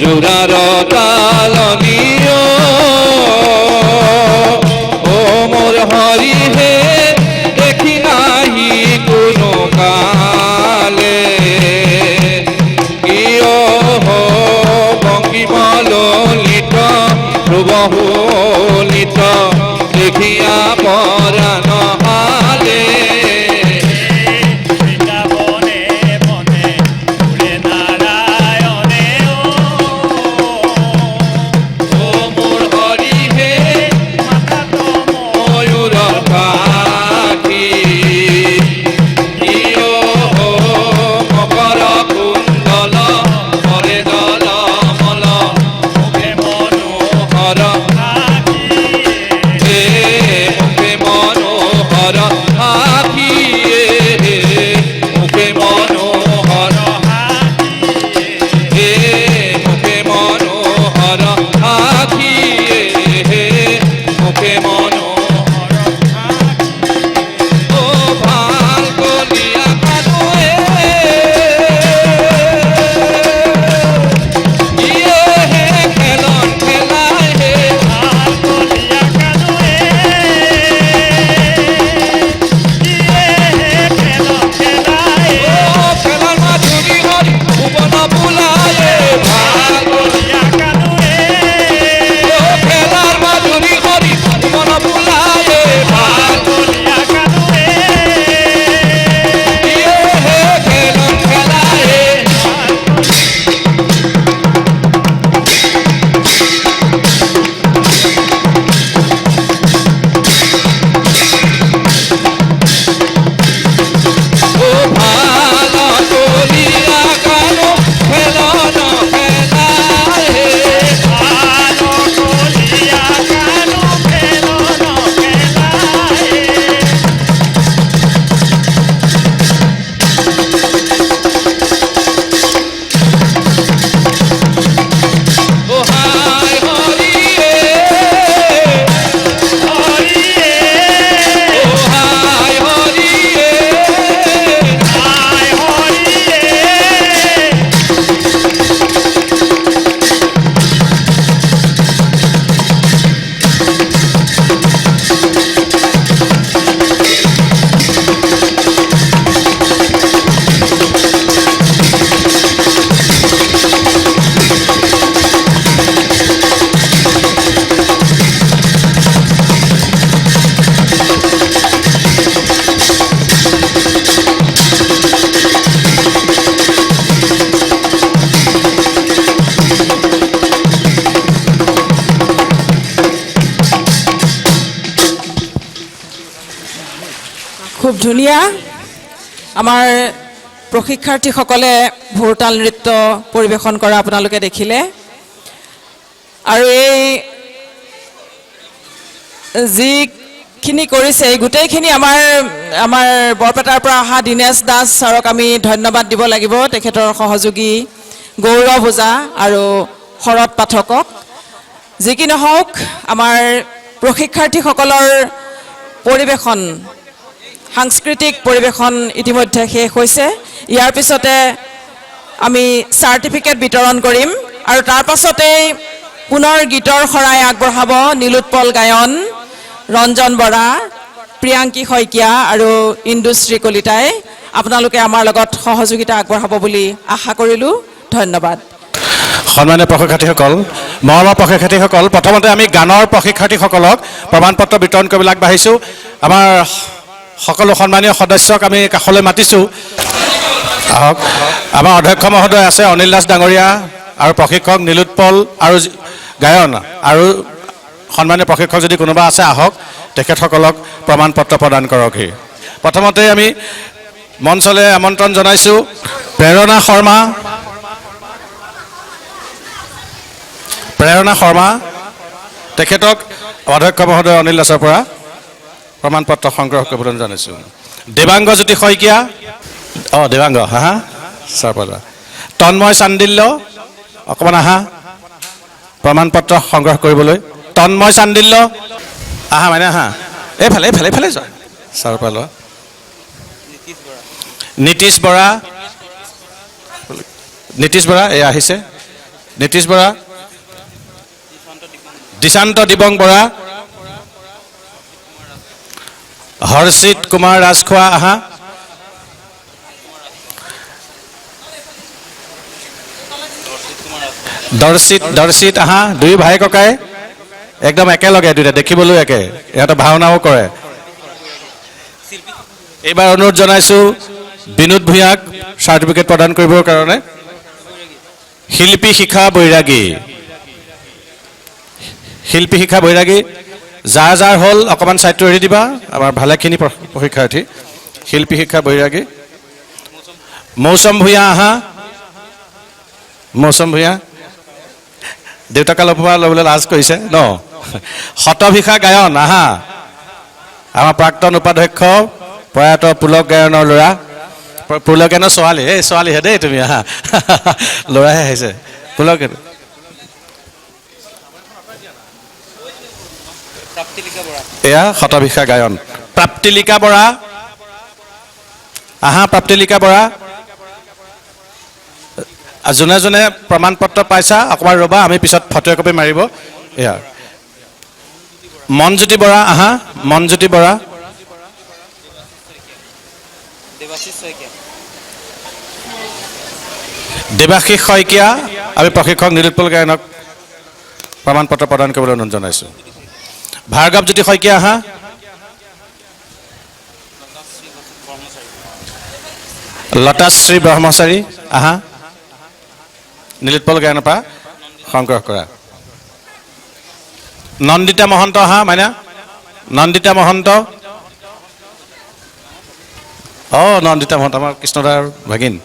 জোৰাৰ তালনীয় ও মোৰ হৰি হে দেখি নাহি কোনো কালে কিয় বঙ্কিমলিত ধ্ৰুৱহুলিত দেখিয়া পৰাণ হালে ও মোর হরি হে ময়ূর পাখি ইয় মকর কুণ্ডল হরে জল মল মুখে মনোহর হে মুখে মনোহর আখি মুখে মনোহর হে মুখে মনোহর আখি মুখে মনোহর ও ভাল কলিয়া কানুয়ে ইয়ে হে খেলন খেলায় হে ও খেলার মাধুরী হরি ভুবন বুলায়ে ভাল ও খেলার মাধুরী হরি ভুবন বুলায়ে ভাল ইয়ে হে খেলন খেলায় ও ভাল কলিয়া কানো খেলন খেলায় ও হায় হরি ও হায় হরি খুব ধুনীয়া আমাৰ প্ৰশিক্ষাৰ্থীসকলে ভোৰতাল নৃত্য পৰিৱেশন কৰা আপোনালোকে দেখিলে আৰু এই যিখিনি কৰিছে এই গোটেইখিনি আমাৰ বৰপেটাৰ পৰা অহা দীনেশ দাস ছাৰক আমি ধন্যবাদ দিব লাগিব তেখেতৰ সহযোগী গৌৰৱ ওজা আৰু শৰৎ পাঠকক যি কি নহওক আমাৰ প্ৰশিক্ষাৰ্থীসকলৰ পৰিৱেশন সাংস্কৃতিক পৰিৱেশন ইতিমধ্যে শেষ হৈছে ইয়াৰ পিছতে আমি চাৰ্টিফিকেট বিতৰণ কৰিম আৰু তাৰ পাছতেই পুনৰ গীতৰ শৰাই আগবঢ়াব নীলোৎপল গায়ন ৰঞ্জন বৰা প্ৰিয়াংকী শইকীয়া আৰু ইন্দুশ্ৰী কলিতাই আপোনালোকে আমাৰ লগত সহযোগিতা আগবঢ়াব বুলি আশা কৰিলোঁ। ধন্যবাদ। সন্মানীয় প্ৰশিক্ষাৰ্থীসকল, মৰমৰ প্ৰশিক্ষাৰ্থীসকল, প্ৰথমতে আমি গানৰ প্ৰশিক্ষাৰ্থীসকলক প্ৰমাণপত্ৰ বিতৰণ কৰিবলৈ আগবাঢ়িছোঁ। আমাৰ সকলো সন্মানীয় সদস্যক আমি কাষলৈ মাতিছোঁ। আহক। আমাৰ অধ্যক্ষ মহোদয় আছে অনিল দাস ডাঙৰীয়া আৰু প্ৰশিক্ষক নীলোৎপল আৰু গায়ন আৰু সন্মানীয় প্ৰশিক্ষক যদি কোনোবা আছে আহক, তেখেতসকলক প্ৰমাণপত্ৰ প্ৰদান কৰকহি। প্ৰথমতে আমি মঞ্চলৈ আমন্ত্ৰণ জনাইছোঁ প্ৰেৰণা শৰ্মা, তেখেতক অধ্যক্ষ মহোদয় অনিল দাসৰ পৰা প্ৰমাণপত্ৰ সংগ্ৰহ কৰিবলৈ জনাইছোঁ। দেৱাংগ জ্যোতি শইকীয়া, দেৱাংগ হা ছাৰ পৰা। তন্ময় চান্দিল্য, অকণমান আহা প্ৰমাণপত্ৰ সংগ্ৰহ কৰিবলৈ। তন্ময় চান্দিল্য আহা, মানে আহা, এইফালে যোৱা ছাৰ পৰা লোৱা। নীতিশ বৰা এই আহিছে। নীতিশ বৰা, দিশান্ত দিবং বৰা, হৰ্ষিত কুমাৰ ৰাজখোৱা আহা। দৰ্শিত আহা। দুই ভাই ককাই একদম একেলগে, দুইটা দেখিবলৈ একে, ইহঁতে ভাওনাও কৰে। এইবাৰ অনুৰোধ জনাইছোঁ বিনোদ ভূঞাক চাৰ্টিফিকেট প্ৰদান কৰিবৰ কাৰণে। শিল্পী শিখা বৈৰাগী, যাৰ হ'ল অকণমান ছাইডটো এৰি দিবা, আমাৰ ভালেখিনি প্ৰশিক্ষাৰ্থী। শিল্পী শিখা বৈৰাগী। মৌচম ভূঞা আহা। মৌচম ভূঞা দেউতাকে ল'বলৈ লাজ কৰিছে ন। শতভিষা গায়ন আহা। আমাৰ প্ৰাক্তন উপাধ্যক্ষ প্ৰয়াত পুলক গায়নৰ ল'ৰা, পুলক গায়নৰ ছোৱালী, এই ছোৱালীহে দেই তুমি, আহা ল'ৰাহে আহিছে। পুলক এয়া শতভিষা গায়ন। প্ৰাপ্তিলিকা বৰা আহা। প্ৰাপ্তিলিকা বৰা, যোনে যোনে প্ৰমাণপত্ৰ পাইছা অকণমান ৰ'বা, আমি পিছত ফটো একপি মাৰিব। এয়া মনজ্যোতি বৰা আহা। মনজ্যোতি বৰা, দেৱাশীষ শইকীয়া, আমি প্ৰশিক্ষক নীলোৎপল গায়নক প্ৰমাণপত্ৰ প্ৰদান কৰিবলৈ অনুৰোধ জনাইছোঁ। ভাৰ্গৱজ্যোতি শইকীয়া আহা। লতাশ্ৰী ব্ৰহ্মচাৰী আহা। নীলোৎপল গায়নৰ পৰা সংগ্ৰহ কৰা। নন্দিতা মহন্ত আহা। মাইনা নন্দিতা মহন্ত, নন্দিতা মহন্ত আমাৰ কৃষ্ণদাৰ ভাগিন।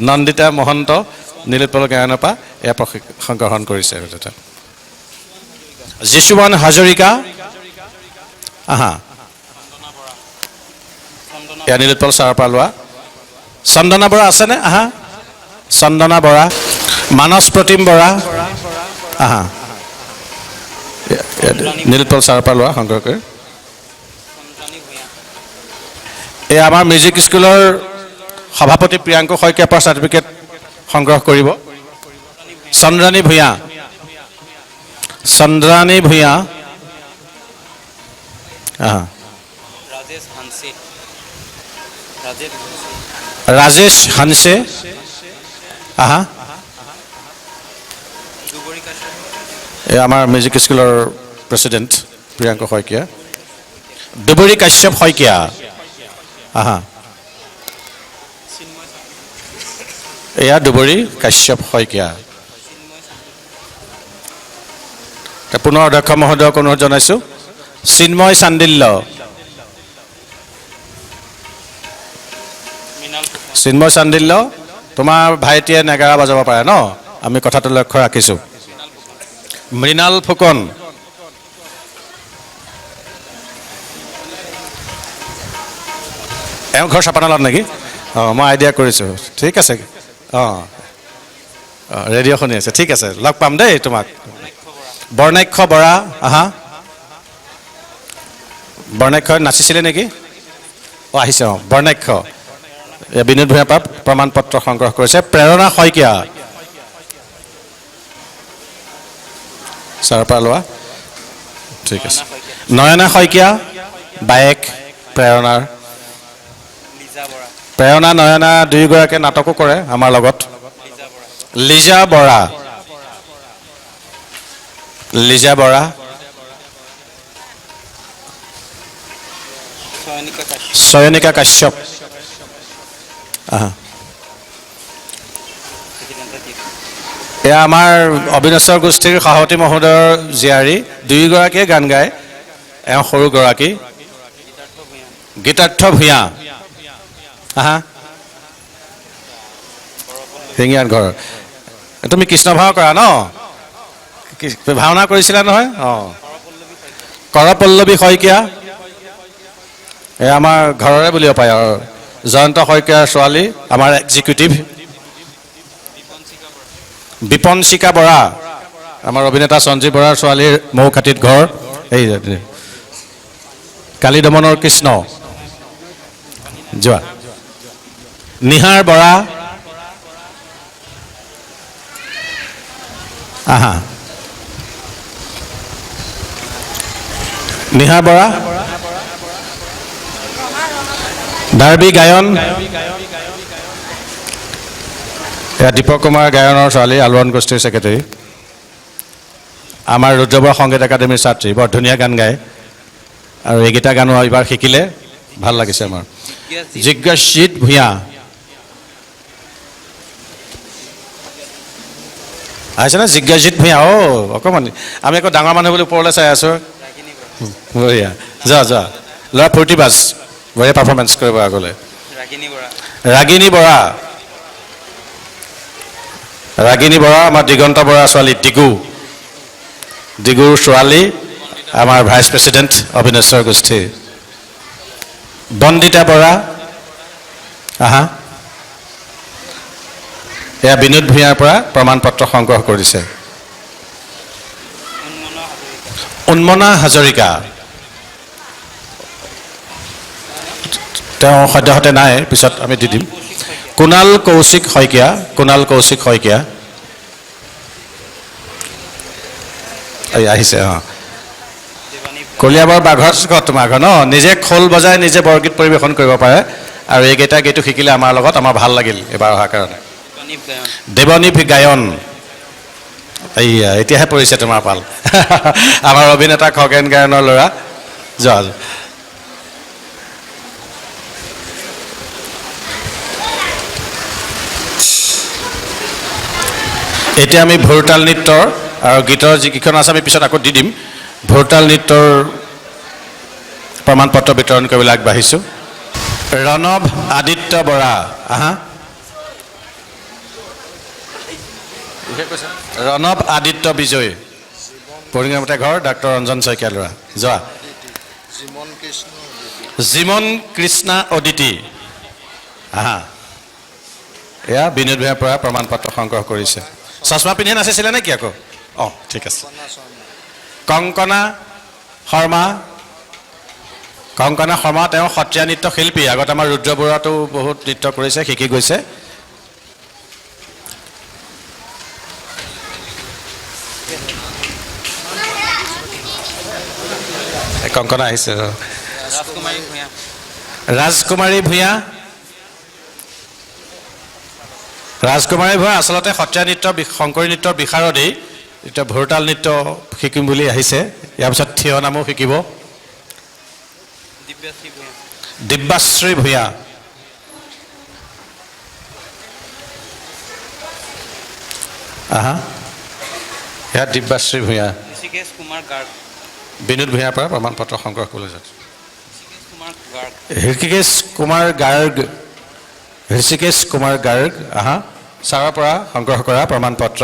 নন্দিতা মহন্ত নীলোৎপল গায়নৰ পৰা এয়া প্ৰশিক্ষণ গ্ৰহণ কৰিছে। যিশুৱান হাজৰিকা আহা। এয়া নীলোৎপল ছাৰৰ পৰা লোৱা। চন্দনা বৰা আছেনে? আহা। চন্দনা বৰা। মানস প্ৰতিম বৰা আহা। নীলোৎপল ছাৰৰ পৰা লোৱা সংগ্ৰহ কৰি। এই আমাৰ মিউজিক স্কুলৰ সভাপতি প্ৰিয়াংকু শইকীয়াৰ পৰা চাৰ্টিফিকেট সংগ্ৰহ কৰিব। চন্দ্ৰাণী ভূঞা, ৰাজেশ হানছে আহা। এই আমাৰ মিউজিক স্কুলৰ প্ৰেচিডেণ্ট প্ৰিয়াংকু শইকীয়া। দুবৰী কাশ্যপ শইকীয়া আহা। এয়া দুবৰী কাশ্যপ শইকীয়া। পুনৰ অধ্যক্ষ মহোদয়ক অনুৰোধ জনাইছোঁ চিন্ময় চান্দিল্য। চিন্ময় চান্দিল্য, তোমাৰ ভাইটিয়ে নেগাৰা বজাব পাৰে ন, আমি কথাটো লক্ষ্য ৰাখিছোঁ। মৃণাল ফুকন, এওঁ ঘৰ চাপানালত নেকি? মই আইডিয়া কৰিছোঁ। ঠিক আছে, ৰেডিঅ' শুনি আছে, ঠিক আছে, লগ পাম দেই তোমাক। বৰ্ণাক্ষ বৰা আহা। বৰ্ণাক্ষ নাচিছিলে নেকি? আহিছে, বৰ্ণাক্ষ। বিনোদ ভূঞাৰ পৰা প্ৰমাণপত্ৰ সংগ্ৰহ কৰিছে। প্ৰেৰণা শইকীয়া ছাৰৰ পৰা লোৱা, ঠিক আছে। নয়না শইকীয়া বায়েক প্ৰেৰণা নয়না দুয়োগৰাকীয়ে নাটকো কৰে আমাৰ লগত। লিজা বৰা চয়নিকা কাশ্যপ এয়া আমাৰ অবিনেশ্বৰ গোষ্ঠীৰ সাহতী মহোদয়ৰ জীয়াৰী, দুয়োগৰাকীয়ে গান গায়। এওঁ সৰুগৰাকী গীতাৰ্থ ভূঞা শিঙিয়াত ঘৰ। তুমি কৃষ্ণ ভাও কৰা ন? ভাওনা কৰিছিলা নহয়? অঁ, কৰপল্লৱী শইকীয়া এয়া আমাৰ ঘৰৰে বুলিব পাৰে আৰু। জয়ন্ত শইকীয়াৰ ছোৱালী, আমাৰ এক্সিকিউটিভ। বিপঞ্চিকা বৰা আমাৰ অভিনেতা সঞ্জীৱ বৰাৰ ছোৱালীৰ মৌখাটিত ঘৰ। এই কালী দমনৰ কৃষ্ণ যোৱা। নিহাৰ বৰা নিহাৰ বৰা ডাৰ্বি গায়ন এয়া দীপক কুমাৰ গায়নৰ ছোৱালী, আলোৱান গোষ্ঠীৰ ছেক্ৰেটাৰী। আমাৰ ৰুদ্ৰবৰা সংগীত একাডেমীৰ ছাত্ৰী, বৰ ধুনীয়া গান গায় আৰু এইকেইটা গানো এইবাৰ শিকিলে, ভাল লাগিছে আমাৰ। জিজ্ঞাসজিৎ ভূঞা আহিছেনে? জিজ্ঞাসজিৎ ভূঞা অকণমান আমি আকৌ ডাঙৰ মানুহ বুলি ওপৰলৈ চাই আছোঁ। বঢ়িয়া, যোৱা ল'ৰা ফূৰ্তি বাছ, বঢ়িয়া পাৰফৰ্মেঞ্চ কৰিব আগলৈ। ৰাগিনী বৰা আমাৰ দিগন্ত বৰা ছোৱালী, ডিগুৰ ছোৱালী, আমাৰ ভাইচ প্ৰেচিডেণ্ট অবিনেশ্বৰ গোষ্ঠী। বন্দিতা বৰা এয়া বিনোদ ভূঞাৰ পৰা প্ৰমাণ পত্ৰ সংগ্ৰহ কৰিছে। উন্মনা হাজৰিকা তেওঁ সদ্যহতে নাই, পিছত আমি দি দিম। কুণাল কৌশিক শইকীয়া এই আহিছে। কলিয়াবৰ বাঘৰ তোমাৰ ঘৰ ন? নিজে খোল বজাই নিজে বৰগীত পৰিৱেশন কৰিব পাৰে আৰু এইকেইটা গীতো শিকিলে আমাৰ লগত, আমাৰ ভাল লাগিল এইবাৰ অহাৰ কাৰণে। দেৱনীপ গায়ন এইয়া এতিয়াহে পৰিছে তোমাৰ পাল। আমাৰ অভিনেতা খগেন গায়নৰ ল'ৰা। যোৱা এতিয়া আমি ভোৰতাল নৃত্যৰ আৰু গীতৰ যিকেইখন আছে আমি পিছত আকৌ দি দিম। ভোৰতাল নৃত্যৰ প্ৰমাণ পত্ৰ বিতৰণ কৰিবলৈ আগবাঢ়িছোঁ। ৰণৱ আদিত্য বৰা ৰণৱ আদিত্য বিজয়, পৰিঙামতে ঘৰ, ডাক্তৰ ৰঞ্জন শইকীয়া ল'ৰা। যোৱা। জিমন কৃষ্ণা অদিতি এয়া বিনোদ ভূঞাৰ পৰা প্ৰমাণ পত্ৰ সংগ্ৰহ কৰিছে। চশমা পিন্ধি নাচিছিলে নেকি আকৌ? অঁ, ঠিক আছে। কংকনা শৰ্মা তেওঁ সত্ৰীয়া নৃত্য শিল্পী, আগত আমাৰ ৰুদ্ৰ বৰুৱাতো বহুত নৃত্য কৰিছে, শিকি গৈছে। কংকনা আহিছে। ৰাজকুমাৰী ভূঞা আচলতে সত্ৰীয়া নৃত্য, শংকৰী নৃত্যৰ বিশাৰদী। এতিয়া ভোৰতাল নৃত্য শিকিম বুলি আহিছে। ইয়াৰ পিছত থিয় নামো শিকিব। দিব্যাশ্ৰী ভূঞা এয়া দিব্যাশ্ৰী ভূঞা বিনোদ ভূঞাৰ পৰা প্ৰমাণ পত্ৰ সংগ্ৰহ কৰিবলৈ যাচ্ছে। হৃষিকেশ কুমাৰ গাৰ্গ ছাৰৰ পৰা সংগ্ৰহ কৰা প্ৰমাণ পত্ৰ।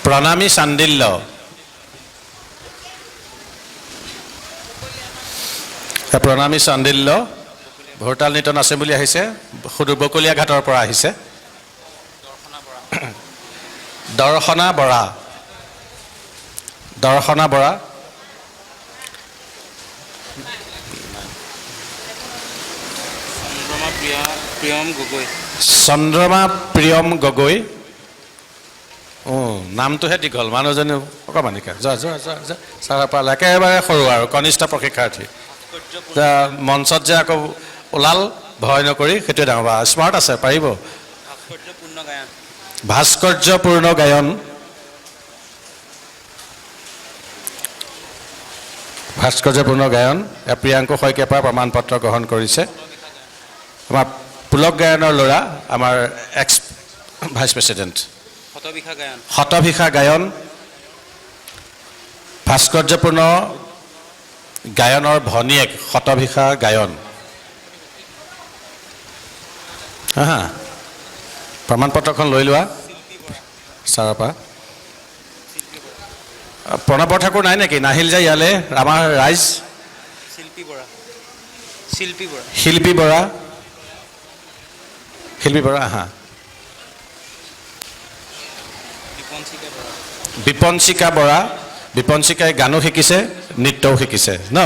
প্ৰণামী চাণ্ডিল্য ভোৰতাল নৃত্য নাচে বুলি আহিছে, সুদূৰ বকলীয়া ঘাটৰ পৰা আহিছে। দৰ্শনা বৰা চন্দ্ৰমা প্ৰিয়ম গগৈ। নামটোহে দীঘল, মানুহজনে অকমানিকা যোৱা যোৱা যোৱা যোৱা ছাৰৰ পৰা একেবাৰে সৰু আৰু কনিষ্ঠ প্ৰশিক্ষাৰ্থী মঞ্চত যে আকৌ ওলাল ভয় নকৰি সেইটোৱে ডাঙৰ বা স্মাৰ্ট আছে পাৰিব ভাস্কৰ্যপূৰ্ণ গায়ন ভাস্কৰ্যপূৰ্ণ গায়ন প্ৰিয়াংকু শইকীয়াৰ পৰা প্ৰমাণ পত্ৰ গ্ৰহণ কৰিছে আমাৰ পুলক গায়নৰ ল'ৰা আমাৰ এক্স ভাইচ প্ৰেচিডেণ্ট শতভিষা গায়ন ভাস্কৰ্যপূৰ্ণ গায়নৰ ভনীয়েক শতভিষা গায়ন হা প্ৰমাণ পত্ৰখন লৈ লোৱা ছাৰৰ পৰা প্ৰণৱ বৰঠাকুৰ নাই নেকি নাহিল যে ইয়ালৈ আমাৰ ৰাইজ শিল্পী বৰা হা বিপঞ্চিকা বৰা বিপঞ্চিকাই গানো শিকিছে নৃত্যও শিকিছে ন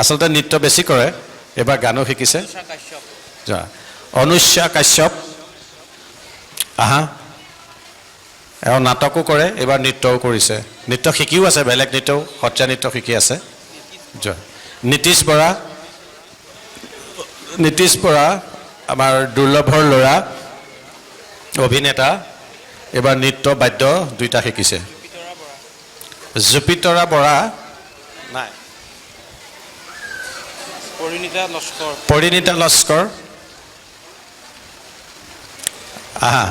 আচলতে নৃত্য বেছি কৰে এবাৰ গানো শিকিছে যোৱা অনুষ্যা কাশ্যপ আহা এওঁ নাটকো কৰে এইবাৰ নৃত্যও কৰিছে নৃত্য শিকিও আছে বেলেগ নৃত্যও সত্ৰীয়া নৃত্য শিকি আছে যোৱা নীতিশ বৰা আমাৰ দুৰ্লভৰ ল'ৰা অভিনেতা এইবাৰ নৃত্য বাদ্য দুইটা শিকিছে জুপিতৰা বৰা নাই পৰিণীতা লস্কৰ আহা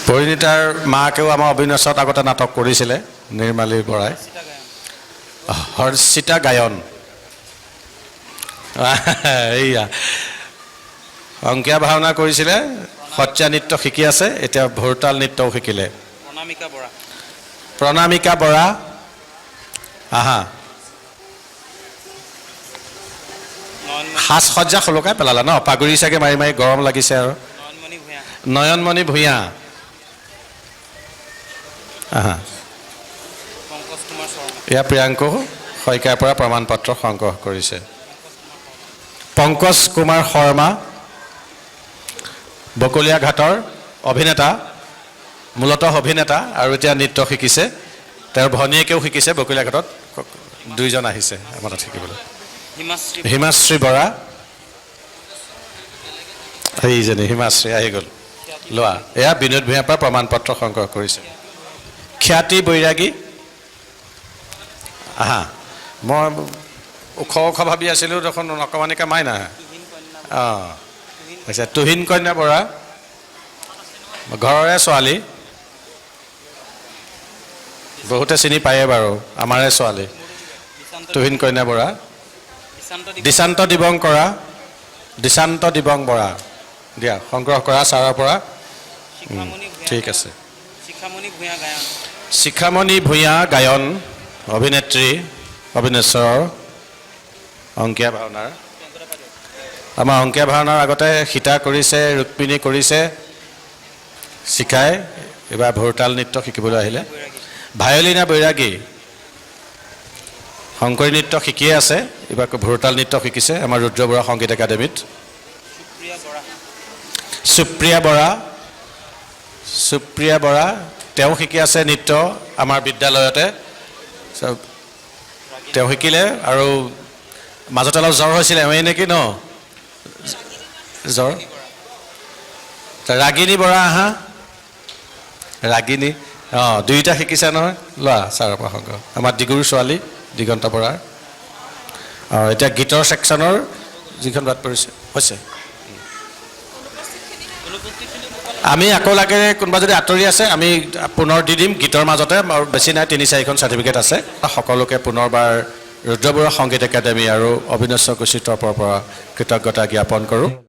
পৰিণীতাৰ মাকেও আমাৰ অবিনাশত আগতে নাটক কৰিছিলে নিৰ্মালী বৰাই হৰ্ষিতা গায়ন এইয়া অংকীয়া ভাওনা কৰিছিলে সত্ৰীয়া নৃত্য শিকি আছে এতিয়া ভোৰতাল নৃত্যও শিকিলে প্ৰণামিকা বৰা আহা সাজ সজ্জা সলকাই পেলালা ন পাগুৰি চাগে মাৰি মাৰি গৰম লাগিছে আৰু নয়নমণি ভূঞা আহা এয়া প্ৰিয়াংকু শইকীয়াৰ পৰা প্ৰমাণ পত্ৰ সংগ্ৰহ কৰিছে পংকজ কুমাৰ শৰ্মা বকলীয়া ঘাটৰ অভিনেতা মূলতঃ অভিনেতা আৰু এতিয়া নৃত্য শিকিছে তেওঁৰ ভনীয়েকেও শিকিছে বকলীয়া ঘাটত দুইজন আহিছে আমাৰ তাত শিকিবলৈ হিমাশ্ৰী বৰা সেইজনী হিমাশ্ৰী আহি গ'ল লোৱা এয়া বিনোদ ভূঞাৰ পৰা প্ৰমাণ পত্ৰ সংগ্ৰহ কৰিছে খ্যাতি বৈৰাগী আহা মই ওখ ভাবি আছিলোঁ দেখোন অকমানিকা মাই নাহে অঁ আচ্ছা তুহিন কন্যা বৰা ঘৰৰে ছোৱালী বহুতে চিনি পায়ে বাৰু আমাৰে ছোৱালী তুহিন কন্যা বৰা দিশান্ত দিবং বৰা দিয়া সংগ্ৰহ কৰা ছাৰৰ পৰা ঠিক আছে শিখামণি ভূঞা গায়ন অভিনেত্ৰী অভিনেশ্বৰ অংকীয়া ভাওনাৰ আমাৰ অংকীয়া ভাওনাৰ আগতে সীতা কৰিছে ৰুক্মিণী কৰিছে শিকাই এইবাৰ ভোৰতাল নৃত্য শিকিবলৈ আহিলে ভায়লিনা বৈৰাগী শংকৰী নৃত্য শিকিয়ে আছে এইবাৰ ভোৰতাল নৃত্য শিকিছে আমাৰ ৰুদ্ৰ বৰা সংগীত একাডেমীত সুপ্ৰিয়া বৰা তেওঁ শিকি আছে নৃত্য আমাৰ বিদ্যালয়তে তেওঁ শিকিলে আৰু মাজতে অলপ জ্বৰ হৈছিলে এওঁৱেই নেকি ন জ্বৰ ৰাগিনী বৰা আহা ৰাগিনী অঁ দুইটা শিকিছে নহয় লোৱা ছাৰৰ পৰা সংগ্ৰহ আমাৰ ডিগুৰ ছোৱালী দিগন্ত বৰাৰ অঁ এতিয়া গীতৰ ছেকশ্যনৰ যিখন বাদ পৰিছে হৈছে আমি আকৌ লাগে কোনোবা যদি আঁতৰি আছে আমি পুনৰ দি দিম গীতৰ মাজতে আৰু বেছি নাই ৩-৪খন চাৰ্টিফিকেট আছে সকলোকে পুনৰবাৰ ৰুদ্ৰ বৰা সংগীত একাডেমী আৰু অবিনাশ্বৰ কোচীৰ তৰফৰ পৰা কৃতজ্ঞতা জ্ঞাপন কৰোঁ